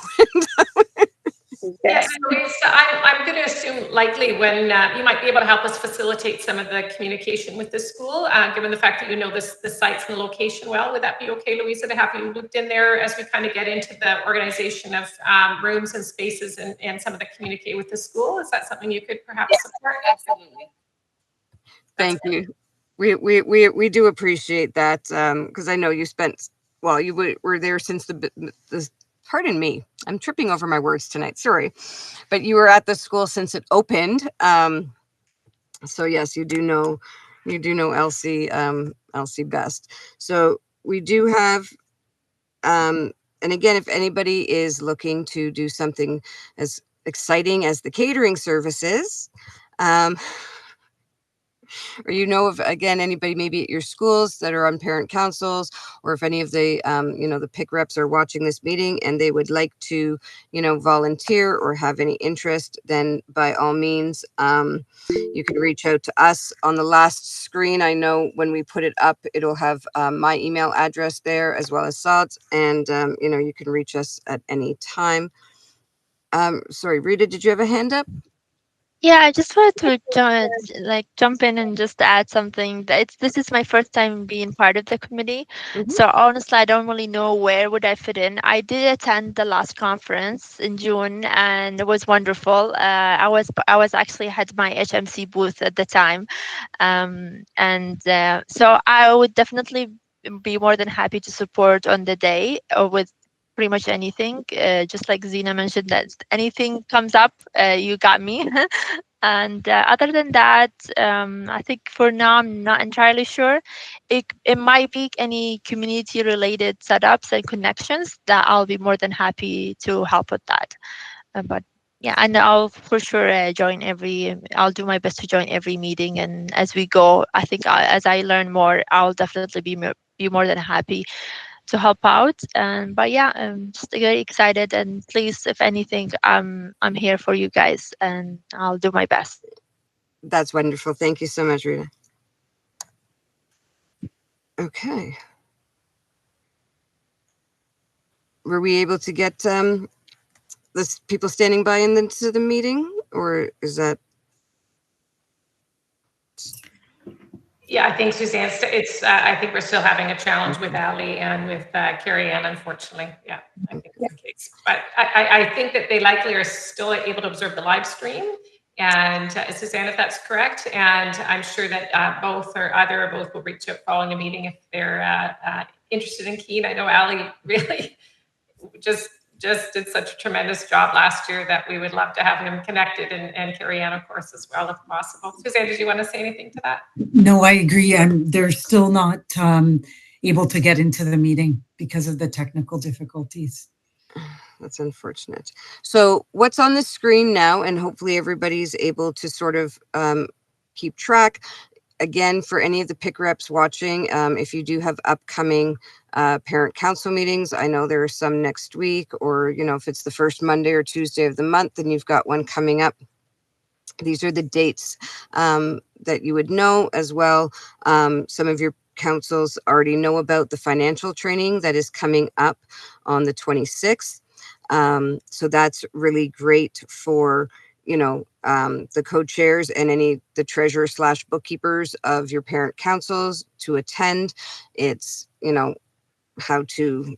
Yes, Louise, I'm going to assume likely when you might be able to help us facilitate some of the communication with the school, given the fact that you know the sites and the location well. Would that be okay, Louisa, to have you looped in there as we kind of get into the organization of rooms and spaces and some of the communicate with the school? Is that something you could perhaps support? Absolutely. Thank you. We do appreciate that, because I know you spent, well, you were there since the pardon me, I'm tripping over my words tonight, sorry, but you were at the school since it opened. So yes, you do know Elsie best. So we do have, and again, if anybody is looking to do something as exciting as the catering services, or you know of, again, anybody maybe at your schools that are on parent councils, or if any of the you know, the PIC reps are watching this meeting and they would like to, you know, volunteer or have any interest, then by all means you can reach out to us. On the last screen, I know when we put it up, it'll have my email address there as well as Sod's, and you know, you can reach us at any time. Sorry, Rita, did you have a hand up? Yeah, I just wanted to jump in and just add something. This is my first time being part of the committee, so honestly, I don't really know where would I fit in. I did attend the last conference in June, and it was wonderful. I was actually had my HMC booth at the time, so I would definitely be more than happy to support on the day or with pretty much anything. Just like Zena mentioned, that anything comes up, you got me. And other than that, I think for now I'm not entirely sure. It might be any community related setups and connections that I'll be more than happy to help with that. But yeah, and I'll for sure I'll do my best to join every meeting, and as we go, I think as I learn more, I'll definitely be more than happy to help out. But yeah, I'm just very excited, and please, if anything, I'm here for you guys, and I'll do my best. That's wonderful. Thank you so much, Rita. Okay. Were we able to get the people standing by into the meeting, or is that? Yeah, I think Suzanne, I think we're still having a challenge with Ali and with Carrie Ann, unfortunately. Yeah, I think that's the case. But I think that they likely are still able to observe the live stream. And Suzanne, if that's correct, and I'm sure that either or both will reach out following a meeting if they're interested and keen. I know Ali really just did such a tremendous job last year that we would love to have him connected, and Carrie Ann, of course, as well, if possible. Suzanne, did you want to say anything to that? No, I agree. They're still not able to get into the meeting because of the technical difficulties. That's unfortunate. So what's on the screen now, and hopefully everybody's able to sort of keep track. Again, for any of the PIC reps watching, if you do have upcoming parent council meetings, I know there are some next week, or, you know, if it's the first Monday or Tuesday of the month, then you've got one coming up. These are the dates that you would know as well. Some of your councils already know about the financial training that is coming up on the 26th. So that's really great for, the co-chairs and the treasurer / bookkeepers of your parent councils to attend. It's, how to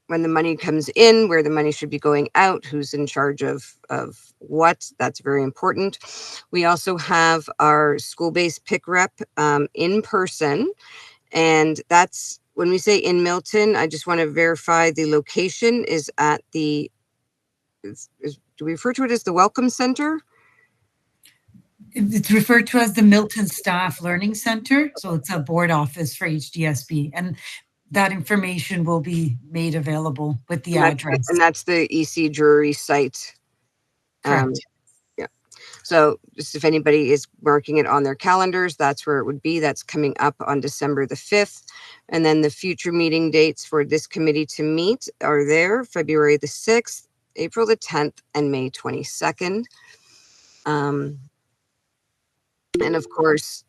when the money comes in, where the money should be going out, who's in charge of what. That's very important. We also have our school-based pick rep in person, and that's when we say in Milton. I just want to verify the location is at the. Do we refer to it as the Welcome Center? It's referred to as the Milton Staff Learning Center. So it's a board office for HDSB. And that information will be made available with the address. And that's the EC Drury site. Correct. Yeah. So just if anybody is marking it on their calendars, that's where it would be. That's coming up on December the 5th. And then the future meeting dates for this committee to meet are there: February the 6th, April the 10th, and May 22nd. And of course,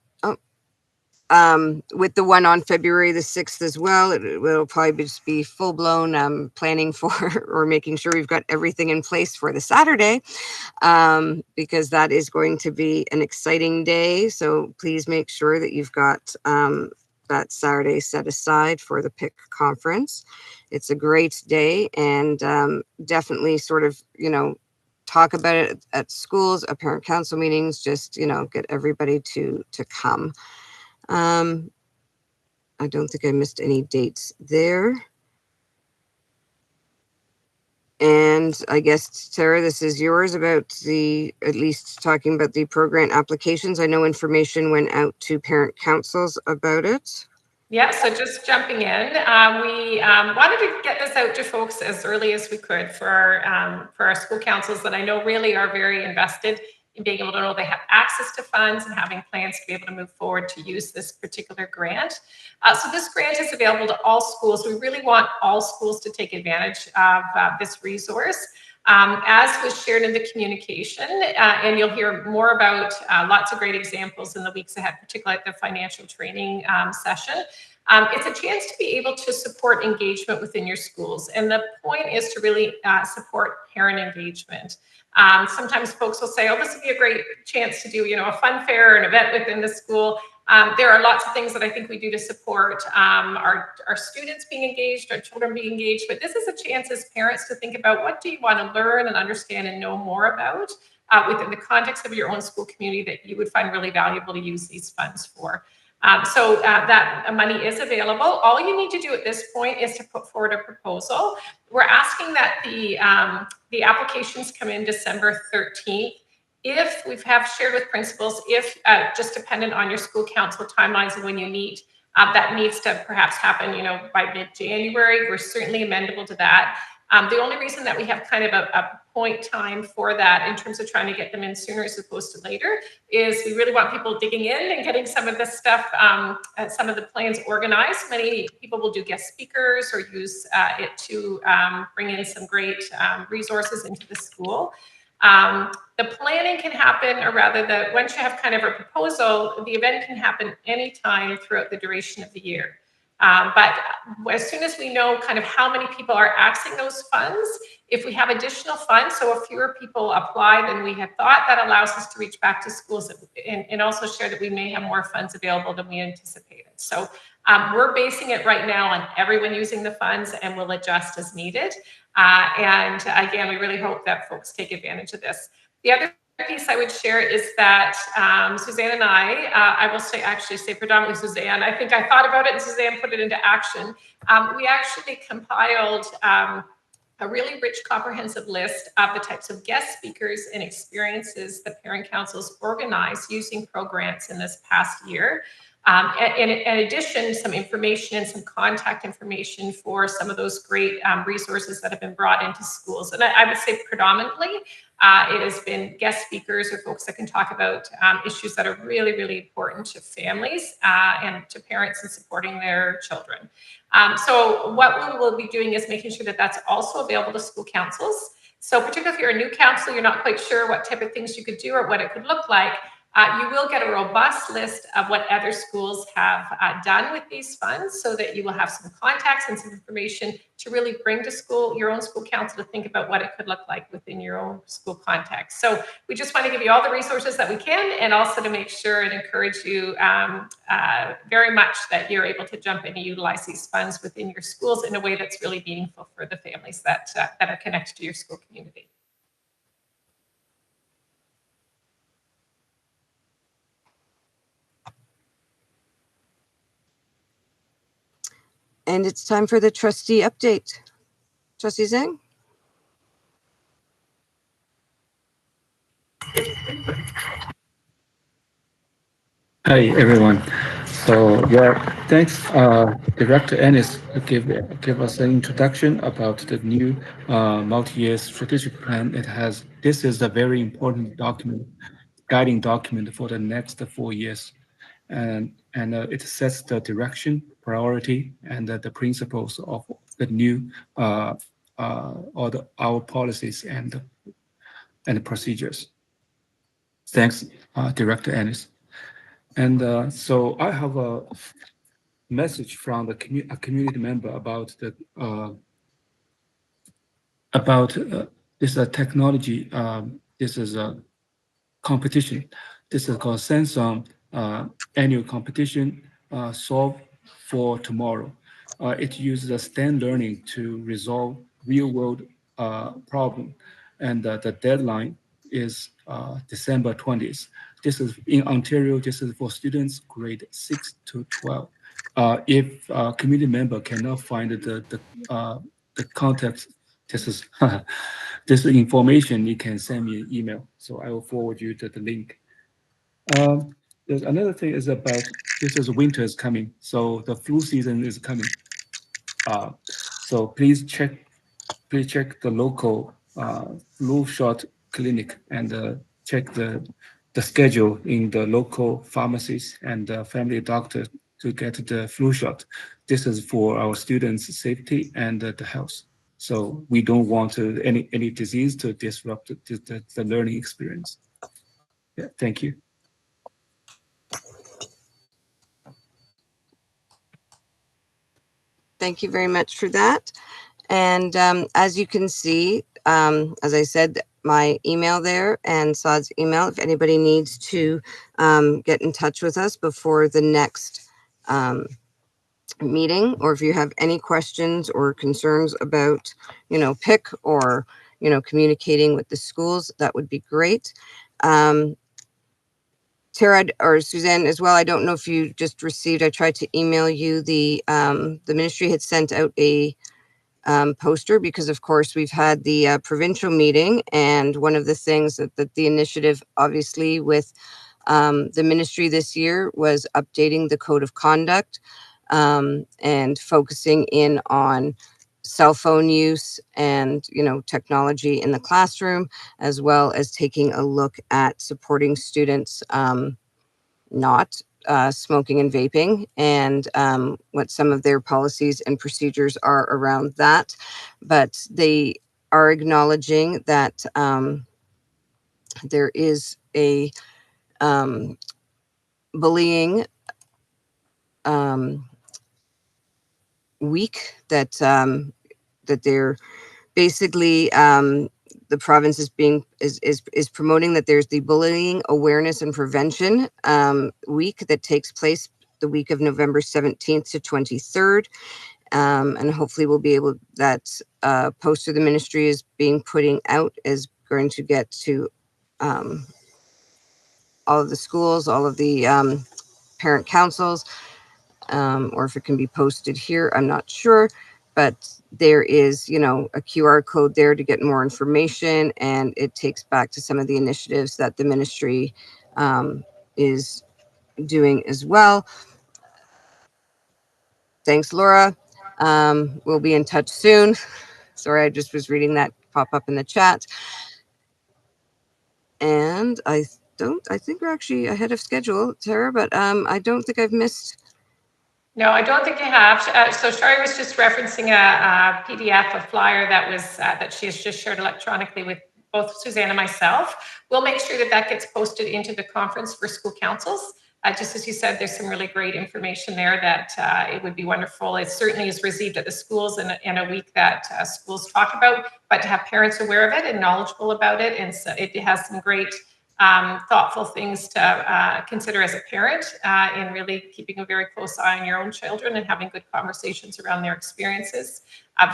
with the one on February the 6th as well, it will probably just be full-blown planning for or making sure we've got everything in place for the Saturday, because that is going to be an exciting day. So please make sure that you've got that Saturday set aside for the PIC conference. It's a great day, and definitely sort of, talk about it at schools, at parent council meetings, just, get everybody to come. I don't think I missed any dates there. And I guess, Sarah, this is yours about at least talking about the program applications. I know information went out to parent councils about it. Yeah, so just jumping in, we wanted to get this out to folks as early as we could for our school councils that I know really are very invested in being able to know they have access to funds and having plans to be able to move forward to use this particular grant. So this grant is available to all schools. We really want all schools to take advantage of this resource. As was shared in the communication, and you'll hear more about lots of great examples in the weeks ahead, particularly at the financial training session. It's a chance to be able to support engagement within your schools. And the point is to really support parent engagement. Sometimes folks will say, oh, this would be a great chance to do, a fun fair or an event within the school. There are lots of things that I think we do to support our students being engaged, our children being engaged, but this is a chance as parents to think about what do you want to learn and understand and know more about within the context of your own school community that you would find really valuable to use these funds for. So that money is available. All you need to do at this point is to put forward a proposal. We're asking that the applications come in December 13th. If we have shared with principals, if just dependent on your school council timelines and when you meet, that needs to perhaps happen, by mid-January, we're certainly amendable to that. The only reason that we have kind of a point time for that in terms of trying to get them in sooner as opposed to later is we really want people digging in and getting some of this stuff, some of the plans organized. Many people will do guest speakers or use it to bring in some great resources into the school. The planning can happen, or rather once you have kind of a proposal, the event can happen anytime throughout the duration of the year. But as soon as we know kind of how many people are accessing those funds, if we have additional funds, so if fewer people apply than we had thought, that allows us to reach back to schools and also share that we may have more funds available than we anticipated. So we're basing it right now on everyone using the funds, and we'll adjust as needed. And again, we really hope that folks take advantage of this. The other piece I would share is that Suzanne and I will actually say predominantly Suzanne, I think I thought about it and Suzanne put it into action. We actually compiled a really rich, comprehensive list of the types of guest speakers and experiences that parent councils organized using programs in this past year. And in addition, some information and some contact information for some of those great resources that have been brought into schools. And I would say predominantly, it has been guest speakers or folks that can talk about issues that are really, really important to families and to parents in supporting their children. So what we will be doing is making sure that that's also available to school councils. So particularly if you're a new council, you're not quite sure what type of things you could do or what it could look like, you will get a robust list of what other schools have done with these funds, so that you will have some contacts and some information to really bring to school, your own school council, to think about what it could look like within your own school context. So we just want to give you all the resources that we can, and also to make sure and encourage you very much that you're able to jump in and utilize these funds within your schools in a way that's really meaningful for the families that are connected to your school community. And it's time for the trustee update. Trustee Zhang? Hi, everyone. So, yeah, thanks, Director Ennis, to give us an introduction about the new multi-year strategic plan. This is a very important document, guiding document for the next 4 years. And it sets the direction, priority, and the principles of the new our policies and procedures. Thanks, Director Ennis. And so I have a message from a community member about this technology. This is a competition. This is called Samsung annual competition, Solve for Tomorrow. It uses a STEM learning to resolve real-world problem, and the deadline is December 20th. This is in Ontario. This is for students grade 6 to 12. If a community member cannot find the contact, this is this information, you can send me an email. So I will forward you the link. There's another thing is about, this is winter is coming, so the flu season is coming. So please check the local flu shot clinic and check the schedule in the local pharmacies and family doctor to get the flu shot. This is for our students' safety and the health. So we don't want any disease to disrupt the learning experience. Yeah, thank you. Thank you very much for that. And as you can see, as I said, my email there and Saad's email, if anybody needs to get in touch with us before the next meeting, or if you have any questions or concerns about, PIC or, communicating with the schools, that would be great. Tara or Suzanne as well, I don't know if you just received, I tried to email you, the ministry had sent out a poster, because of course we've had the provincial meeting, and one of the things that the initiative obviously with the ministry this year was updating the code of conduct and focusing in on cell phone use and technology in the classroom, as well as taking a look at supporting students not smoking and vaping, and what some of their policies and procedures are around that. But they are acknowledging that there is a bullying week that that they're basically the province is promoting, that there's the bullying awareness and prevention week that takes place the week of November 17th to 23rd. And hopefully we'll be able, that poster the ministry is being putting out is going to get to all of the schools, all of the parent councils, or if it can be posted here, I'm not sure. But there is, a QR code there to get more information, and it takes back to some of the initiatives that the ministry is doing as well. Thanks, Laura. We'll be in touch soon. Sorry, I just was reading that pop up in the chat. And I think we're actually ahead of schedule, Tara, but I don't think I've missed No, I don't think you have. So Shari was just referencing a PDF, a flyer that was that she has just shared electronically with both Suzanne and myself. We'll make sure that that gets posted into the conference for school councils. Just as you said, there's some really great information there that it would be wonderful. It certainly is received at the schools in a week that schools talk about, but to have parents aware of it and knowledgeable about it. And so it has some great thoughtful things to consider as a parent in really keeping a very close eye on your own children and having good conversations around their experiences.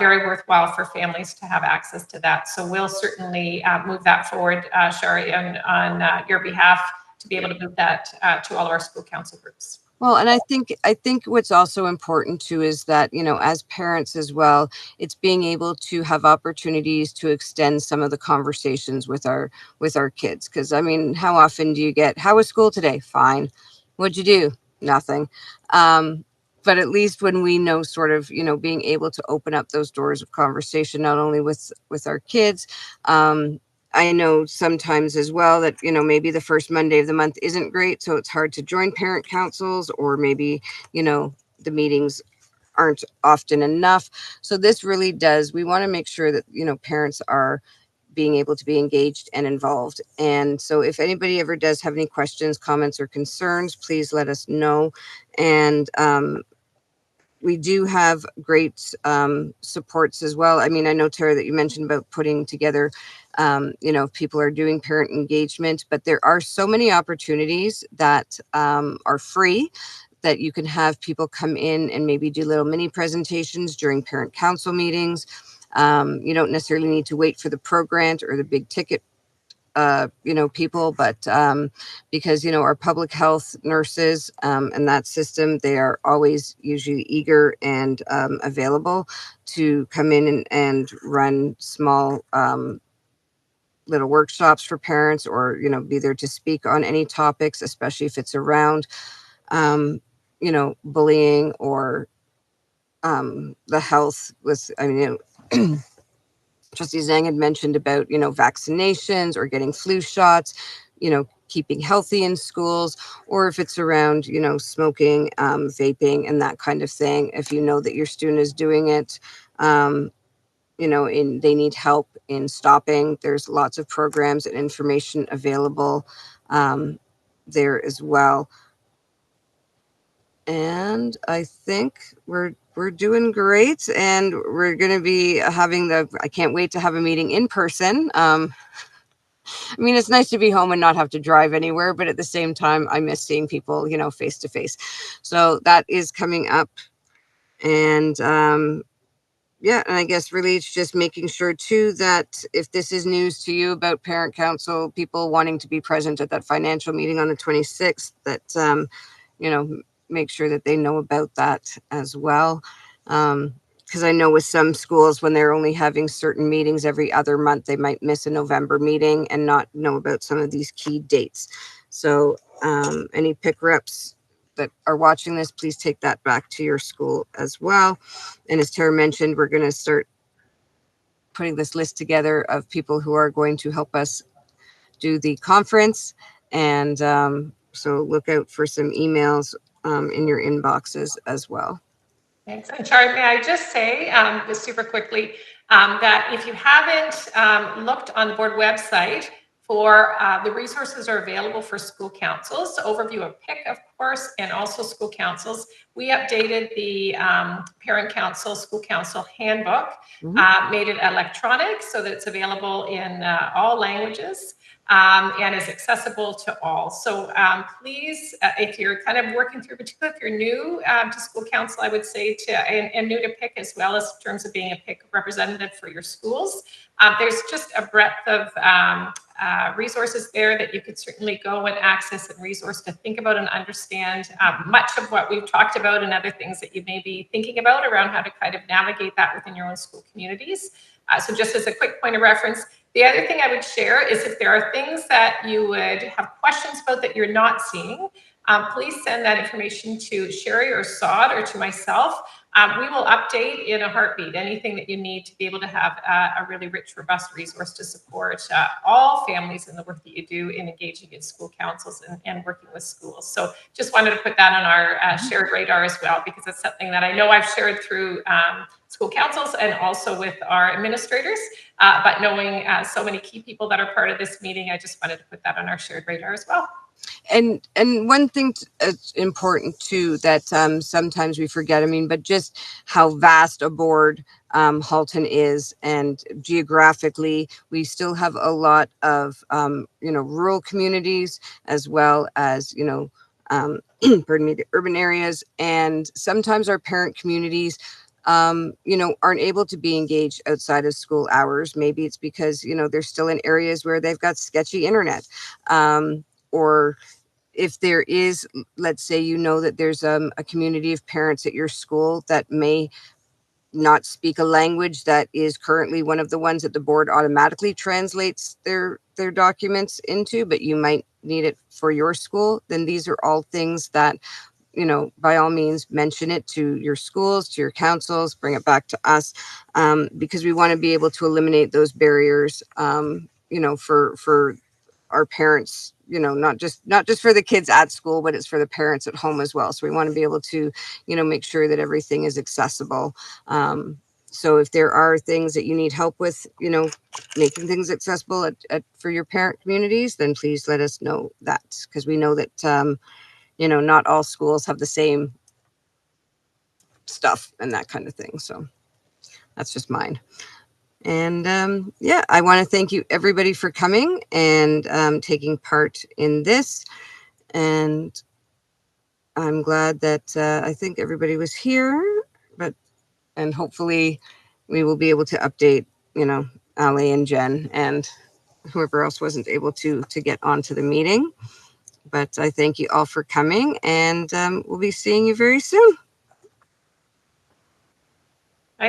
Very worthwhile for families to have access to that. So we'll certainly move that forward, Shari, on your behalf to be able to move that to all of our school council groups. Well, and I think what's also important too is that, you know, as parents as well, it's being able to have opportunities to extend some of the conversations with our kids. Because I mean, how often do you get, how was school today? Fine. What'd you do? Nothing. But at least when we know, sort of, you know, being able to open up those doors of conversation, not only with our kids, I know sometimes as well that, you know, maybe the first Monday of the month isn't great, so it's hard to join parent councils, or maybe, you know, the meetings aren't often enough. So this really does, we want to make sure that, you know, parents are being able to be engaged and involved. And so if anybody ever does have any questions, comments, or concerns, please let us know. And we do have great supports as well. I mean, I know, Tara, that you mentioned about putting together, you know, people are doing parent engagement, but there are so many opportunities that are free, that you can have people come in and maybe do little mini presentations during parent council meetings. You don't necessarily need to wait for the pro grant or the big ticket you know, people, but because, you know, our public health nurses and that system, they are always usually eager and available to come in and run small little workshops for parents, or, you know, be there to speak on any topics, especially if it's around, you know, bullying or the health with, I mean, you know, Trustee Zhang had mentioned about, you know, vaccinations or getting flu shots, you know, keeping healthy in schools, or if it's around, you know, smoking, vaping, and that kind of thing. If you know that your student is doing it, you know, they need help in stopping, there's lots of programs and information available there as well. And I think we're doing great, and we're going to be having I can't wait to have a meeting in person. I mean, it's nice to be home and not have to drive anywhere, but at the same time, I miss seeing people, you know, face to face. So that is coming up. And yeah, and I guess really it's just making sure too that if this is news to you about parent council, people wanting to be present at that financial meeting on the 26th, that, you know, make sure that they know about that as well. Because I know with some schools, when they're only having certain meetings every other month, they might miss a November meeting and not know about some of these key dates. So any PIC reps that are watching this, please take that back to your school as well. And as Tara mentioned, we're going to start putting this list together of people who are going to help us do the conference. And so look out for some emails in your inboxes as well. Thanks. And Shari, may I just say, just super quickly, that if you haven't looked on the board website for the resources are available for school councils, overview of PIC, of course, and also school councils. We updated the parent council, school council handbook, made it electronic so that it's available in all languages. And is accessible to all. So please, if you're kind of working through, particularly if you're new to school council, I would say and new to PIC as well, as in terms of being a PIC representative for your schools, there's just a breadth of resources there that you could certainly go and access and resource to think about and understand much of what we've talked about, and other things that you may be thinking about around how to kind of navigate that within your own school communities. So just as a quick point of reference, the other thing I would share is if there are things that you would have questions about that you're not seeing, please send that information to Sherry or Saud or to myself. We will update in a heartbeat anything that you need to be able to have a really rich, robust resource to support all families in the work that you do in engaging in school councils and working with schools. So just wanted to put that on our shared radar as well, because it's something that I know I've shared through school councils and also with our administrators. But knowing so many key people that are part of this meeting, I just wanted to put that on our shared radar as well. And one thing that's important too that sometimes we forget, I mean, but just how vast a board Halton is, and geographically we still have a lot of rural communities as well as pardon me, the urban areas, and sometimes our parent communities aren't able to be engaged outside of school hours. Maybe it's because they're still in areas where they've got sketchy internet, or if there is, let's say, that there's a community of parents at your school that may not speak a language that is currently one of the ones that the board automatically translates their documents into, but you might need it for your school, then these are all things that, by all means, mention it to your schools, to your councils, bring it back to us, because we want to be able to eliminate those barriers, for our parents, not just for the kids at school, but it's for the parents at home as well. So we want to be able to, make sure that everything is accessible. So if there are things that you need help with, making things accessible for your parent communities, then please let us know that, because we know that, not all schools have the same stuff and that kind of thing. So that's just mine. And I want to thank you everybody for coming and taking part in this. And I'm glad that I think everybody was here, and hopefully we will be able to update, Ali and Jen and whoever else wasn't able to get onto the meeting. But I thank you all for coming, and we'll be seeing you very soon.